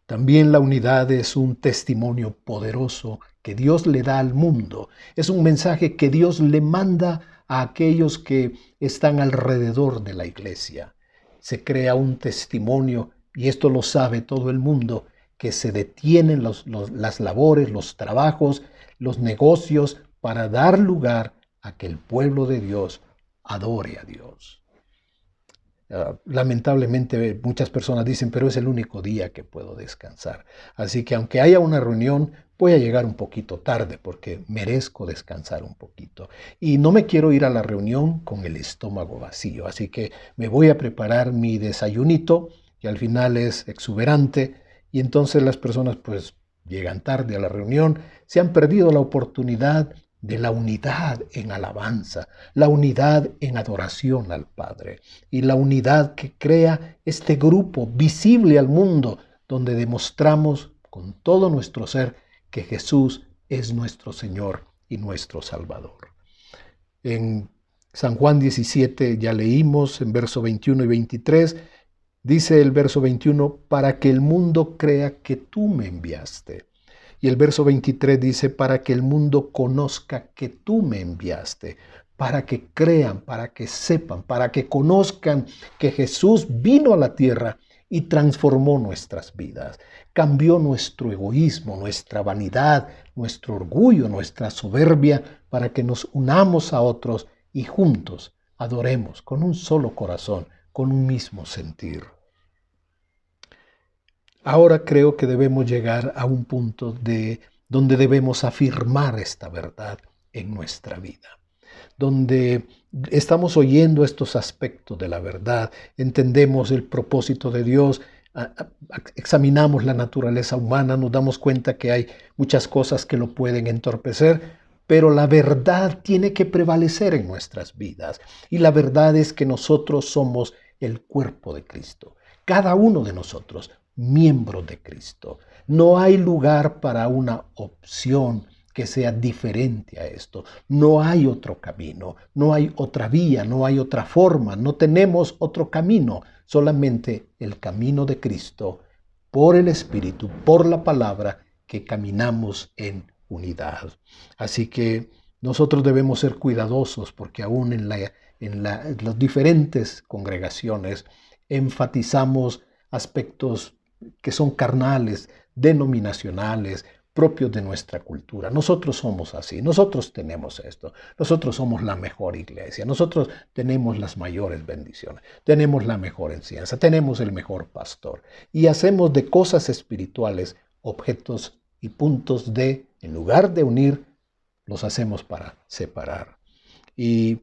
También la unidad es un testimonio poderoso que Dios le da al mundo. Es un mensaje que Dios le manda a aquellos que están alrededor de la iglesia. Se crea un testimonio, y esto lo sabe todo el mundo, que se detienen las labores, los trabajos, los negocios para dar lugar a que el pueblo de Dios adore a Dios. Lamentablemente muchas personas dicen, pero es el único día que puedo descansar. Así que aunque haya una reunión, voy a llegar un poquito tarde porque merezco descansar un poquito. Y no me quiero ir a la reunión con el estómago vacío. Así que me voy a preparar mi desayunito, que al final es exuberante. Y entonces las personas pues llegan tarde a la reunión, se han perdido la oportunidad de la unidad en alabanza, la unidad en adoración al Padre y la unidad que crea este grupo visible al mundo donde demostramos con todo nuestro ser que Jesús es nuestro Señor y nuestro Salvador. En San Juan 17 ya leímos en verso 21 y 23, dice el verso 21, para que el mundo crea que tú me enviaste. Y el verso 23 dice, para que el mundo conozca que tú me enviaste, para que crean, para que sepan, para que conozcan que Jesús vino a la tierra y transformó nuestras vidas. Cambió nuestro egoísmo, nuestra vanidad, nuestro orgullo, nuestra soberbia, para que nos unamos a otros y juntos adoremos con un solo corazón, con un mismo sentir. Ahora creo que debemos llegar a un punto donde debemos afirmar esta verdad en nuestra vida, donde estamos oyendo estos aspectos de la verdad, entendemos el propósito de Dios, examinamos la naturaleza humana, nos damos cuenta que hay muchas cosas que lo pueden entorpecer, pero la verdad tiene que prevalecer en nuestras vidas. Y la verdad es que nosotros somos el cuerpo de Cristo. Cada uno de nosotros, miembros de Cristo. No hay lugar para una opción que sea diferente a esto. No hay otro camino, no hay otra vía, no hay otra forma, no tenemos otro camino, solamente el camino de Cristo, por el Espíritu, por la palabra, que caminamos en unidad. Así que nosotros debemos ser cuidadosos porque aún en las diferentes congregaciones enfatizamos aspectos que son carnales, denominacionales, propios de nuestra cultura. Nosotros somos así, nosotros tenemos esto, nosotros somos la mejor iglesia, nosotros tenemos las mayores bendiciones, tenemos la mejor enseñanza, tenemos el mejor pastor y hacemos de cosas espirituales objetos y puntos de, en lugar de unir, los hacemos para separar. Y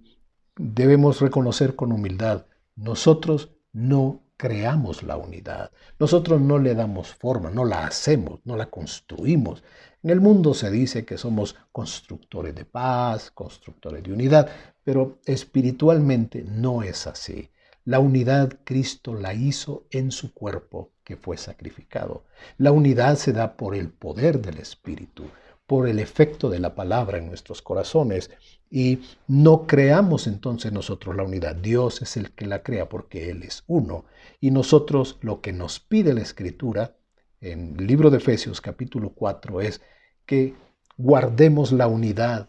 debemos reconocer con humildad, nosotros no creamos la unidad. Nosotros no le damos forma, no la hacemos, no la construimos. En el mundo se dice que somos constructores de paz, constructores de unidad, pero espiritualmente no es así. La unidad Cristo la hizo en su cuerpo que fue sacrificado. La unidad se da por el poder del Espíritu, por el efecto de la palabra en nuestros corazones. Y no creamos entonces nosotros la unidad. Dios es el que la crea porque Él es uno. Y nosotros lo que nos pide la Escritura en el libro de Efesios capítulo 4 es que guardemos la unidad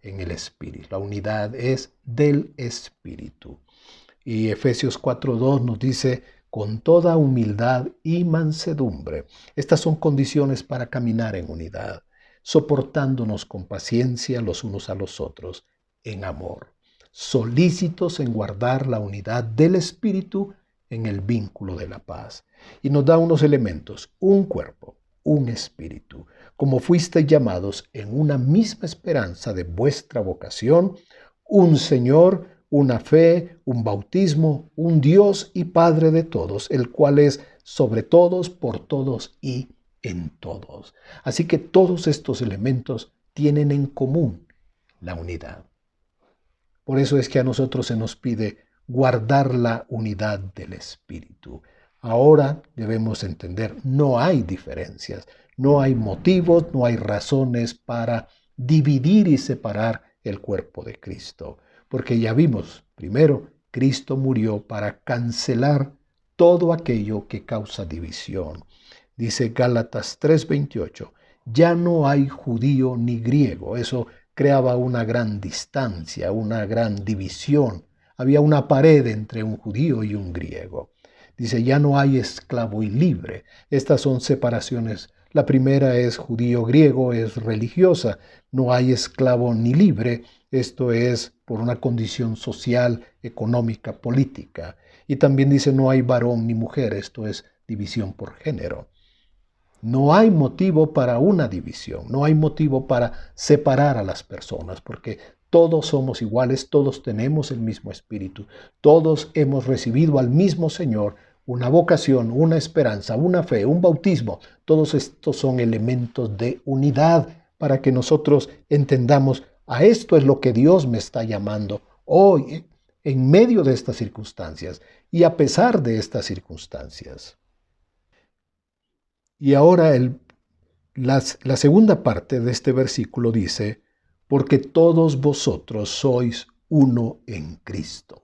en el Espíritu. La unidad es del Espíritu. Y Efesios 4:2 nos dice, con toda humildad y mansedumbre. Estas son condiciones para caminar en unidad, soportándonos con paciencia los unos a los otros en amor, solícitos en guardar la unidad del Espíritu en el vínculo de la paz. Y nos da unos elementos, un cuerpo, un espíritu, como fuisteis llamados en una misma esperanza de vuestra vocación, un Señor, una fe, un bautismo, un Dios y Padre de todos, el cual es sobre todos, por todos y en todos. Así que todos estos elementos tienen en común la unidad. Por eso es que a nosotros se nos pide guardar la unidad del Espíritu. Ahora debemos entender, no hay diferencias, no hay motivos, no hay razones para dividir y separar el cuerpo de Cristo. Porque ya vimos, primero, Cristo murió para cancelar todo aquello que causa división. Dice Gálatas 3:28, ya no hay judío ni griego. Eso creaba una gran distancia, una gran división. Había una pared entre un judío y un griego. Dice, ya no hay esclavo y libre. Estas son separaciones. La primera es judío-griego, es religiosa. No hay esclavo ni libre. Esto es por una condición social, económica, política. Y también dice, no hay varón ni mujer. Esto es división por género. No hay motivo para una división, no hay motivo para separar a las personas, porque todos somos iguales, todos tenemos el mismo espíritu, todos hemos recibido al mismo Señor, una vocación, una esperanza, una fe, un bautismo. Todos estos son elementos de unidad para que nosotros entendamos, a esto es lo que Dios me está llamando hoy, en medio de estas circunstancias y a pesar de estas circunstancias. Y ahora la segunda parte de este versículo dice, porque todos vosotros sois uno en Cristo.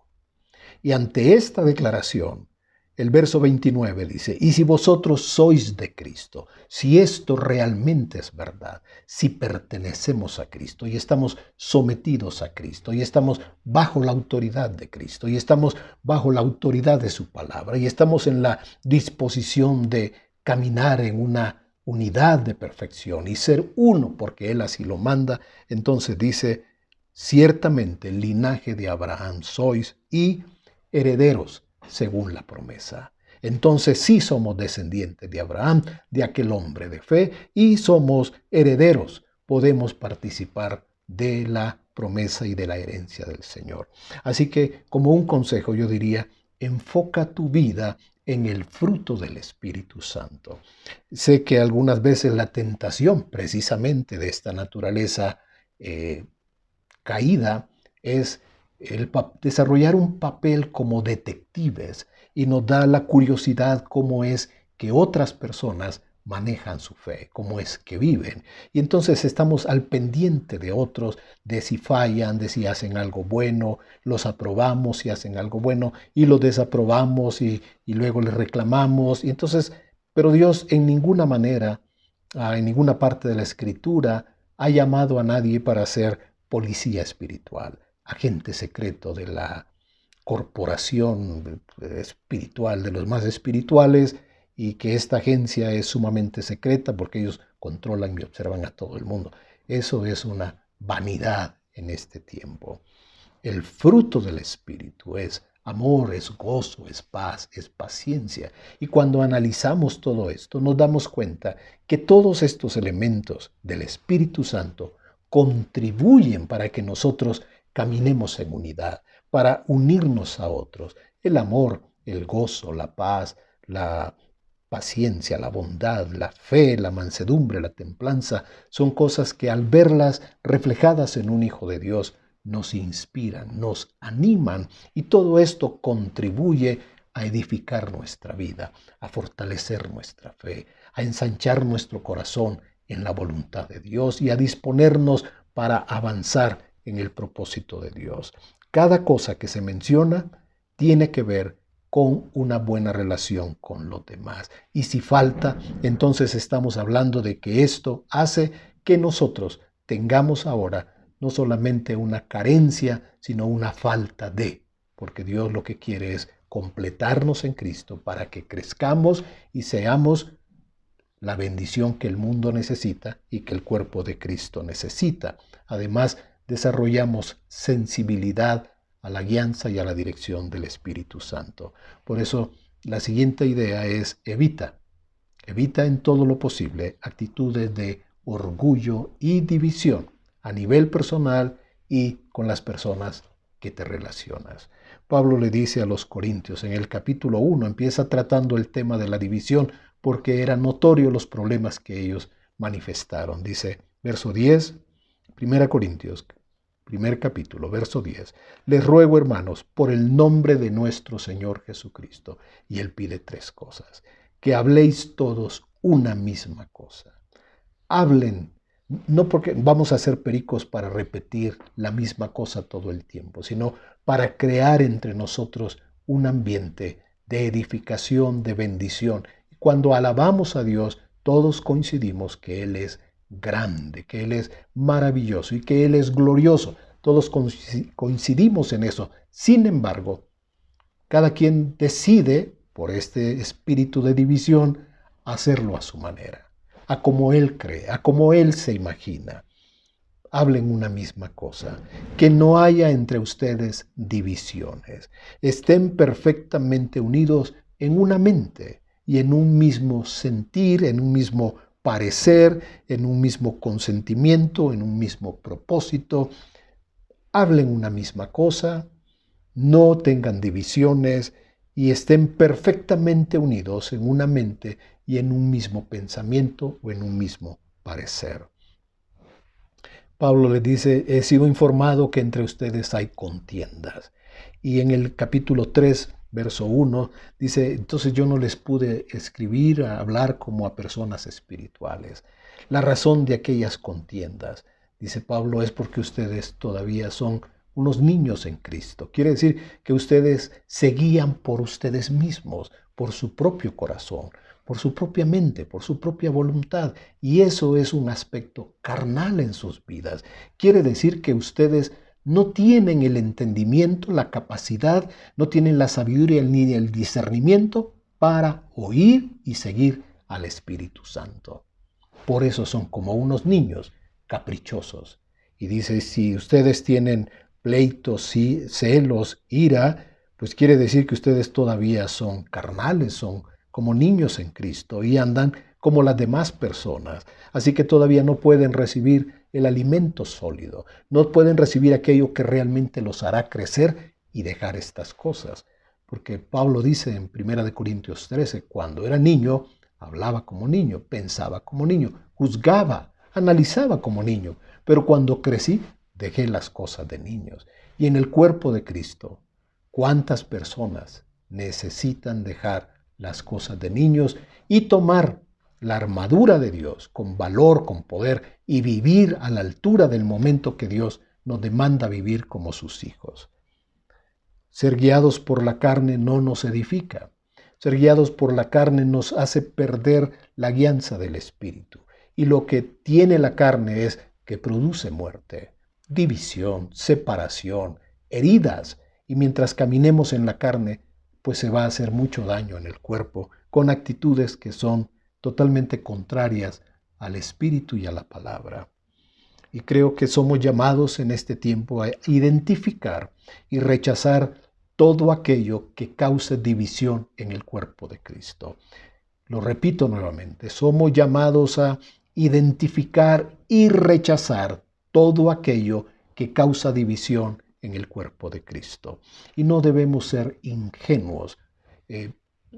Y ante esta declaración, el verso 29 dice, y si vosotros sois de Cristo, si esto realmente es verdad, si pertenecemos a Cristo y estamos sometidos a Cristo y estamos bajo la autoridad de Cristo y estamos bajo la autoridad de su palabra y estamos en la disposición de caminar en una unidad de perfección y ser uno porque Él así lo manda, entonces dice, ciertamente el linaje de Abraham sois y herederos según la promesa. Entonces sí somos descendientes de Abraham, de aquel hombre de fe, y somos herederos. Podemos participar de la promesa y de la herencia del Señor. Así que como un consejo yo diría, enfoca tu vida en el fruto del Espíritu Santo. Sé que algunas veces la tentación precisamente de esta naturaleza caída es desarrollar un papel como detectives y nos da la curiosidad cómo es que otras personas manejan su fe, cómo es que viven. Y entonces estamos al pendiente de otros, de si fallan, de si hacen algo bueno, los aprobamos si hacen algo bueno y los desaprobamos y luego les reclamamos. Y entonces, pero Dios en ninguna manera, en ninguna parte de la Escritura, ha llamado a nadie para ser policía espiritual, agente secreto de la corporación espiritual, de los más espirituales, y que esta agencia es sumamente secreta porque ellos controlan y observan a todo el mundo. Eso es una vanidad en este tiempo. El fruto del Espíritu es amor, es gozo, es paz, es paciencia. Y cuando analizamos todo esto, nos damos cuenta que todos estos elementos del Espíritu Santo contribuyen para que nosotros caminemos en unidad, para unirnos a otros. El amor, el gozo, la paz, la paciencia, la bondad, la fe, la mansedumbre, la templanza, son cosas que al verlas reflejadas en un Hijo de Dios, nos inspiran, nos animan, y todo esto contribuye a edificar nuestra vida, a fortalecer nuestra fe, a ensanchar nuestro corazón en la voluntad de Dios y a disponernos para avanzar en el propósito de Dios. Cada cosa que se menciona tiene que ver con una buena relación con los demás. Y si falta, entonces estamos hablando de que esto hace que nosotros tengamos ahora no solamente una carencia, sino una falta de, porque Dios lo que quiere es completarnos en Cristo para que crezcamos y seamos la bendición que el mundo necesita y que el cuerpo de Cristo necesita. Además, desarrollamos sensibilidad a la guianza y a la dirección del Espíritu Santo. Por eso, la siguiente idea es evita en todo lo posible actitudes de orgullo y división a nivel personal y con las personas que te relacionas. Pablo le dice a los Corintios en el capítulo 1, empieza tratando el tema de la división porque eran notorios los problemas que ellos manifestaron. Dice, verso 10, 1 Corintios, primer capítulo, verso 10. Les ruego, hermanos, por el nombre de nuestro Señor Jesucristo. Y él pide tres cosas. Que habléis todos una misma cosa. Hablen, no porque vamos a ser pericos para repetir la misma cosa todo el tiempo, sino para crear entre nosotros un ambiente de edificación, de bendición. Cuando alabamos a Dios, todos coincidimos que Él es grande, que Él es maravilloso y que Él es glorioso. Todos coincidimos en eso. Sin embargo, cada quien decide, por este espíritu de división, hacerlo a su manera, a como Él cree, a como Él se imagina. Hablen una misma cosa, que no haya entre ustedes divisiones. Estén perfectamente unidos en una mente y en un mismo sentir, en un mismo parecer, en un mismo consentimiento, en un mismo propósito. Hablen una misma cosa, no tengan divisiones y estén perfectamente unidos en una mente y en un mismo pensamiento o en un mismo parecer. Pablo le dice, he sido informado que entre ustedes hay contiendas. Y en el capítulo 3, verso 1, dice, entonces yo no les pude escribir, hablar como a personas espirituales. La razón de aquellas contiendas, dice Pablo, es porque ustedes todavía son unos niños en Cristo. Quiere decir que ustedes se guían por ustedes mismos, por su propio corazón, por su propia mente, por su propia voluntad. Y eso es un aspecto carnal en sus vidas. Quiere decir que ustedes no tienen el entendimiento, la capacidad, no tienen la sabiduría ni el discernimiento para oír y seguir al Espíritu Santo. Por eso son como unos niños caprichosos. Y dice, si ustedes tienen pleitos, celos, ira, pues quiere decir que ustedes todavía son carnales, son como niños en Cristo y andan como las demás personas. Así que todavía no pueden recibir el alimento sólido, no pueden recibir aquello que realmente los hará crecer y dejar estas cosas. porque Pablo dice en 1 Corintios 13, cuando era niño, hablaba como niño, pensaba como niño, juzgaba, analizaba como niño, pero cuando crecí, dejé las cosas de niños. Y en el cuerpo de Cristo, ¿cuántas personas necesitan dejar las cosas de niños y tomar la armadura de Dios con valor, con poder y vivir a la altura del momento que Dios nos demanda vivir como sus hijos? Ser guiados por la carne no nos edifica. Ser guiados por la carne nos hace perder la guianza del Espíritu. Y lo que tiene la carne es que produce muerte, división, separación, heridas. Y mientras caminemos en la carne, pues se va a hacer mucho daño en el cuerpo con actitudes que son totalmente contrarias al Espíritu y a la palabra. Y creo que somos llamados en este tiempo a identificar y rechazar todo aquello que cause división en el cuerpo de Cristo. Lo repito nuevamente, somos llamados a identificar y rechazar todo aquello que causa división en el cuerpo de Cristo. Y no debemos ser ingenuos,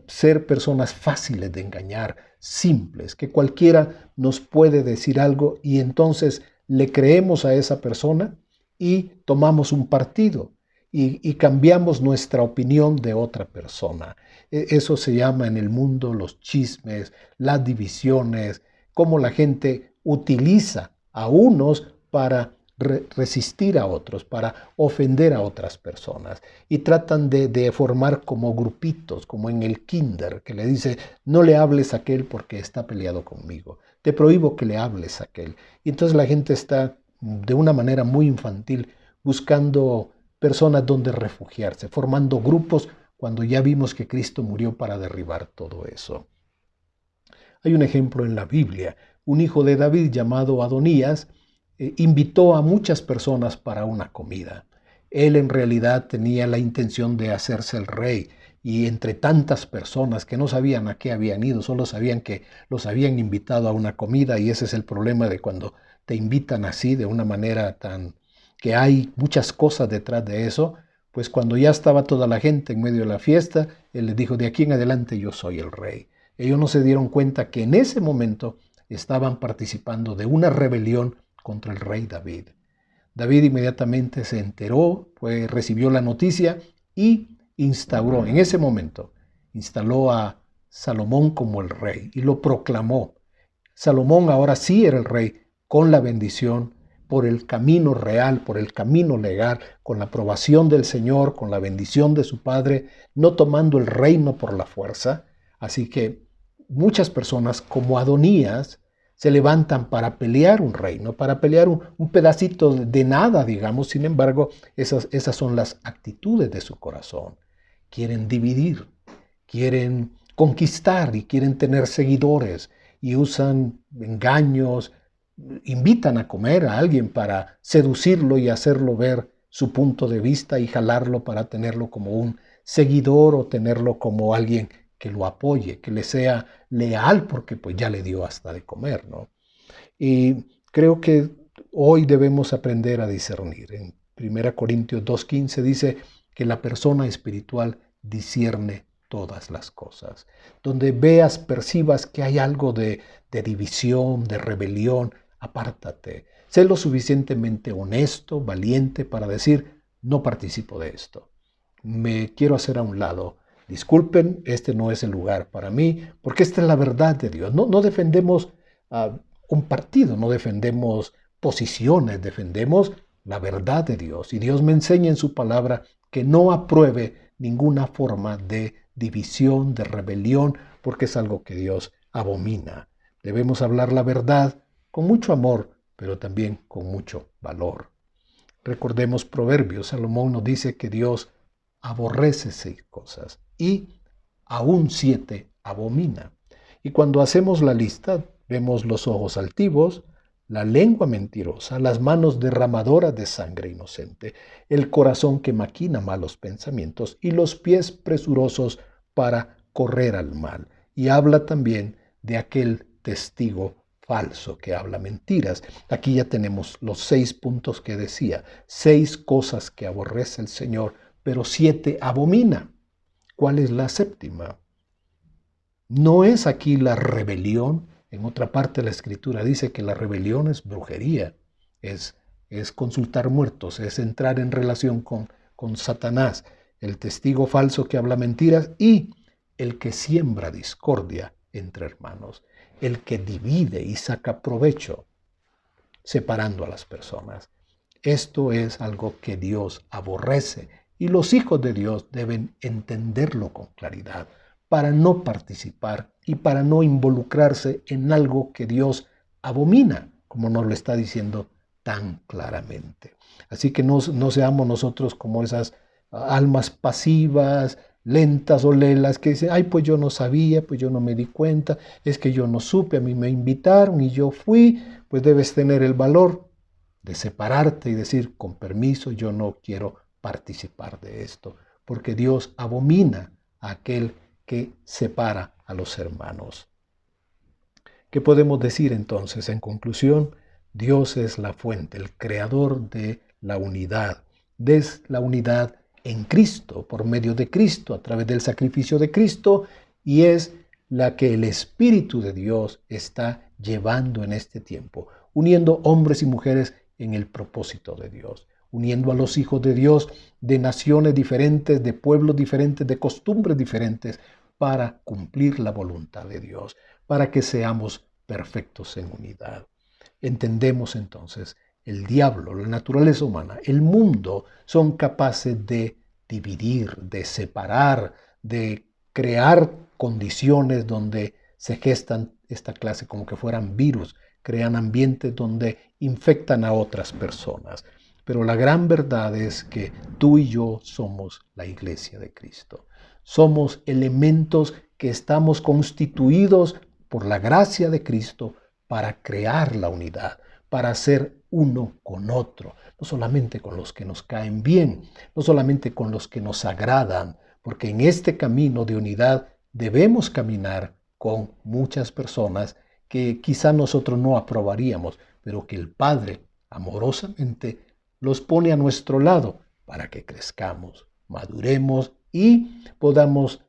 ser personas fáciles de engañar, simples, que cualquiera nos puede decir algo y entonces le creemos a esa persona y tomamos un partido y cambiamos nuestra opinión de otra persona. Eso se llama en el mundo los chismes, las divisiones, cómo la gente utiliza a unos para resistir a otros, para ofender a otras personas. Y tratan de formar como grupitos, como en el kinder, que le dice, no le hables a aquel porque está peleado conmigo. Te prohíbo que le hables a aquel. Y entonces la gente está de una manera muy infantil buscando personas donde refugiarse, formando grupos cuando ya vimos que Cristo murió para derribar todo eso. Hay un ejemplo en la Biblia. Un hijo de David llamado Adonías invitó a muchas personas para una comida. Él en realidad tenía la intención de hacerse el rey y entre tantas personas que no sabían a qué habían ido, solo sabían que los habían invitado a una comida y ese es el problema de cuando te invitan así de una manera tan que hay muchas cosas detrás de eso, pues cuando ya estaba toda la gente en medio de la fiesta, él les dijo, de aquí en adelante yo soy el rey. Ellos no se dieron cuenta que en ese momento estaban participando de una rebelión contra el rey David. David inmediatamente se enteró, pues recibió la noticia y instauró, en ese momento, instaló a Salomón como el rey y lo proclamó. Salomón ahora sí era el rey con la bendición por el camino real, por el camino legal, con la aprobación del Señor, con la bendición de su Padre, no tomando el reino por la fuerza. Así que muchas personas como Adonías se levantan para pelear un reino, para pelear un pedacito de nada, digamos. Sin embargo, esas son las actitudes de su corazón. Quieren dividir, quieren conquistar y quieren tener seguidores y usan engaños, invitan a comer a alguien para seducirlo y hacerlo ver su punto de vista y jalarlo para tenerlo como un seguidor o tenerlo como alguien que lo apoye, que le sea leal porque pues ya le dio hasta de comer, ¿no? Y creo que hoy debemos aprender a discernir. En 1 Corintios 2:15 dice que la persona espiritual discierne todas las cosas. Donde veas, percibas que hay algo de división, de rebelión, apártate. Sé lo suficientemente honesto, valiente para decir, no participo de esto. Me quiero hacer a un lado. Disculpen, este no es el lugar para mí, porque esta es la verdad de Dios. No defendemos un partido, no defendemos posiciones, defendemos la verdad de Dios. Y Dios me enseña en su palabra que no apruebe ninguna forma de división, de rebelión, porque es algo que Dios abomina. Debemos hablar la verdad con mucho amor, pero también con mucho valor. Recordemos Proverbios. Salomón nos dice que Dios aborrece 6 cosas y aún 7 abomina. Y cuando hacemos la lista, vemos los ojos altivos, la lengua mentirosa, las manos derramadoras de sangre inocente, el corazón que maquina malos pensamientos y los pies presurosos para correr al mal. Y habla también de aquel testigo falso que habla mentiras. Aquí ya tenemos los 6 puntos que decía, 6 cosas que aborrece el Señor, pero 7 abomina. ¿Cuál es la séptima? No es aquí la rebelión. En otra parte de la Escritura dice que la rebelión es brujería, es, es consultar muertos, es entrar en relación con Satanás, el testigo falso que habla mentiras y el que siembra discordia entre hermanos, el que divide y saca provecho separando a las personas. Esto es algo que Dios aborrece y los hijos de Dios deben entenderlo con claridad para no participar y para no involucrarse en algo que Dios abomina, como nos lo está diciendo tan claramente. Así que no seamos nosotros como esas almas pasivas, lentas o lelas que dicen, ay, pues yo no sabía, pues yo no me di cuenta, es que yo no supe, a mí me invitaron y yo fui. Pues debes tener el valor de separarte y decir, con permiso, yo no quiero participar de esto, porque Dios abomina a aquel que separa a los hermanos. ¿Qué podemos decir entonces? En conclusión, Dios es la fuente, el creador de la unidad, la unidad en Cristo, por medio de Cristo, a través del sacrificio de Cristo, y es la que el Espíritu de Dios está llevando en este tiempo, uniendo hombres y mujeres en el propósito de Dios, uniendo a los hijos de Dios de naciones diferentes, de pueblos diferentes, de costumbres diferentes, para cumplir la voluntad de Dios, para que seamos perfectos en unidad. Entendemos entonces, el diablo, la naturaleza humana, el mundo son capaces de dividir, de separar, de crear condiciones donde se gestan esta clase como que fueran virus, crean ambientes donde infectan a otras personas. Pero la gran verdad es que tú y yo somos la iglesia de Cristo. Somos elementos que estamos constituidos por la gracia de Cristo para crear la unidad, para ser uno con otro, no solamente con los que nos caen bien, no solamente con los que nos agradan, porque en este camino de unidad debemos caminar con muchas personas que quizá nosotros no aprobaríamos, pero que el Padre amorosamente los pone a nuestro lado para que crezcamos, maduremos y podamos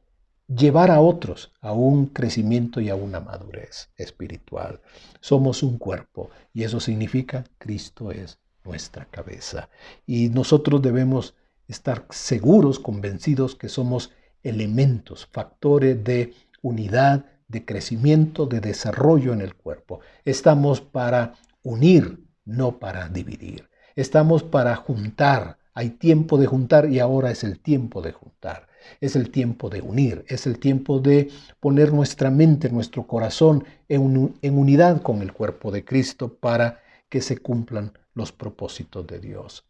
llevar a otros a un crecimiento y a una madurez espiritual. Somos un cuerpo y eso significa Cristo es nuestra cabeza. Y nosotros debemos estar seguros, convencidos que somos elementos, factores de unidad, de crecimiento, de desarrollo en el cuerpo. Estamos para unir, no para dividir. Estamos para juntar. Hay tiempo de juntar y ahora es el tiempo de juntar. Es el tiempo de unir, es el tiempo de poner nuestra mente, nuestro corazón en unidad con el cuerpo de Cristo para que se cumplan los propósitos de Dios.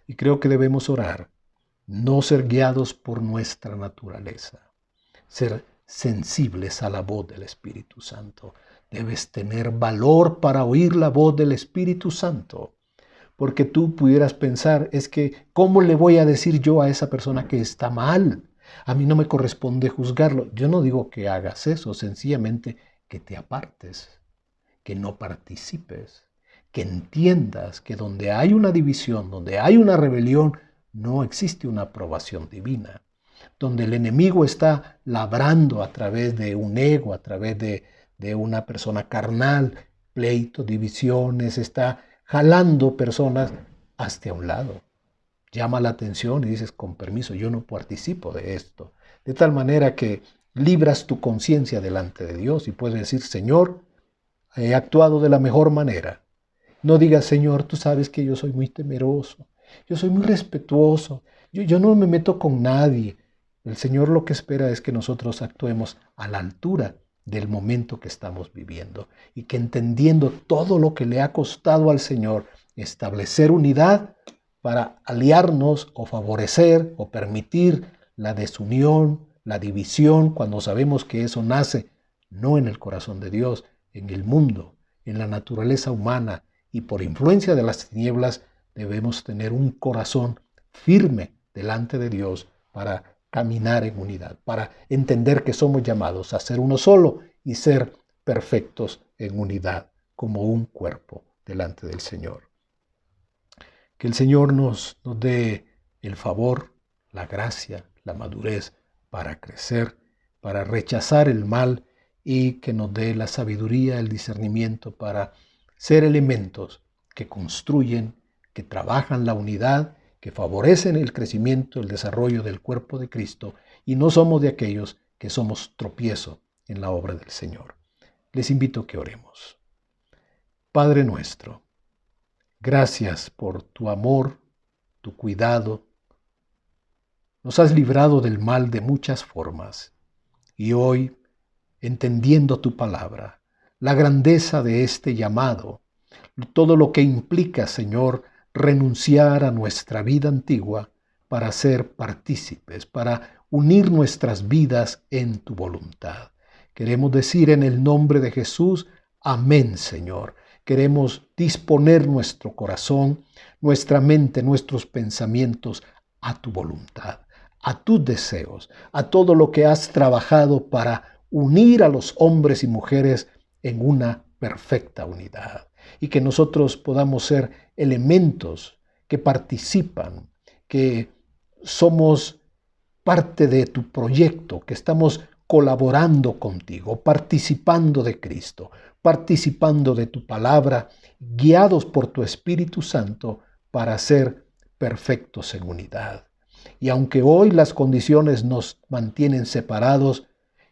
Y creo que debemos orar, no ser guiados por nuestra naturaleza, ser sensibles a la voz del Espíritu Santo. Debes tener valor para oír la voz del Espíritu Santo. Porque tú pudieras pensar, es que, ¿cómo le voy a decir yo a esa persona que está mal? A mí no me corresponde juzgarlo. Yo no digo que hagas eso, sencillamente que te apartes, que no participes, que entiendas que donde hay una división, donde hay una rebelión, no existe una aprobación divina. Donde el enemigo está labrando a través de un ego, a través de una persona carnal, pleitos, divisiones, está jalando personas hacia un lado. Llama la atención y dices, con permiso, yo no participo de esto. De tal manera que libras tu conciencia delante de Dios y puedes decir, Señor, he actuado de la mejor manera. No digas, Señor, tú sabes que yo soy muy temeroso, yo soy muy respetuoso, yo no me meto con nadie. El Señor lo que espera es que nosotros actuemos a la altura del momento que estamos viviendo y que entendiendo todo lo que le ha costado al Señor establecer unidad para aliarnos o favorecer o permitir la desunión, la división, cuando sabemos que eso nace no en el corazón de Dios, en el mundo, en la naturaleza humana, y por influencia de las tinieblas debemos tener un corazón firme delante de Dios para caminar en unidad, para entender que somos llamados a ser uno solo y ser perfectos en unidad como un cuerpo delante del Señor. Que el Señor nos dé el favor, la gracia, la madurez para crecer, para rechazar el mal y que nos dé la sabiduría, el discernimiento para ser elementos que construyen, que trabajan la unidad, que favorecen el crecimiento, el desarrollo del cuerpo de Cristo y no somos de aquellos que somos tropiezo en la obra del Señor. Les invito a que oremos. Padre nuestro, gracias por tu amor, tu cuidado. Nos has librado del mal de muchas formas y hoy, entendiendo tu palabra, la grandeza de este llamado, todo lo que implica, Señor, renunciar a nuestra vida antigua para ser partícipes, para unir nuestras vidas en tu voluntad. Queremos decir en el nombre de Jesús, amén, Señor. Queremos disponer nuestro corazón, nuestra mente, nuestros pensamientos a tu voluntad, a tus deseos, a todo lo que has trabajado para unir a los hombres y mujeres en una perfecta unidad. Y que nosotros podamos ser elementos que participan, que somos parte de tu proyecto, que estamos colaborando contigo, participando de Cristo, participando de tu palabra, guiados por tu Espíritu Santo para ser perfectos en unidad. Y aunque hoy las condiciones nos mantienen separados,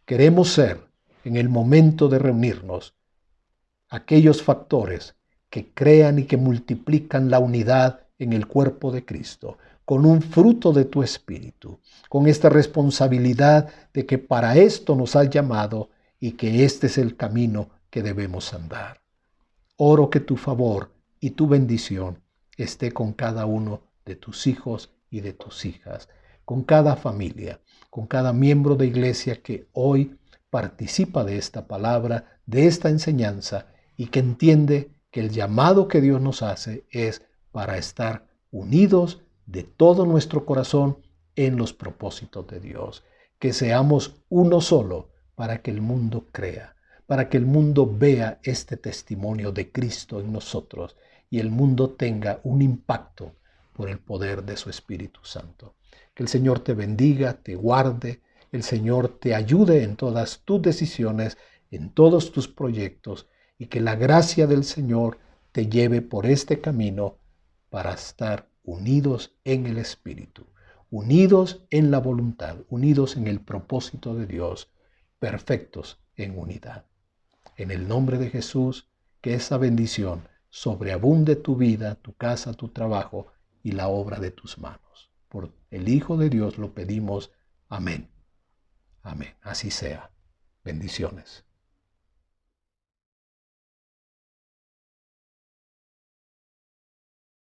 queremos ser, en el momento de reunirnos, aquellos factores que crean y que multiplican la unidad en el cuerpo de Cristo, con un fruto de tu Espíritu, con esta responsabilidad de que para esto nos has llamado y que este es el camino que debemos andar. Oro que tu favor y tu bendición esté con cada uno de tus hijos y de tus hijas, con cada familia, con cada miembro de iglesia que hoy participa de esta palabra, de esta enseñanza y que entiende que el llamado que Dios nos hace es para estar unidos de todo nuestro corazón en los propósitos de Dios. Que seamos uno solo para que el mundo crea, para que el mundo vea este testimonio de Cristo en nosotros y el mundo tenga un impacto por el poder de su Espíritu Santo. Que el Señor te bendiga, te guarde, el Señor te ayude en todas tus decisiones, en todos tus proyectos y que la gracia del Señor te lleve por este camino para estar unidos en el Espíritu, unidos en la voluntad, unidos en el propósito de Dios, perfectos en unidad. En el nombre de Jesús, que esa bendición sobreabunde tu vida, tu casa, tu trabajo y la obra de tus manos. Por el Hijo de Dios lo pedimos. Amén. Amén. Así sea. Bendiciones.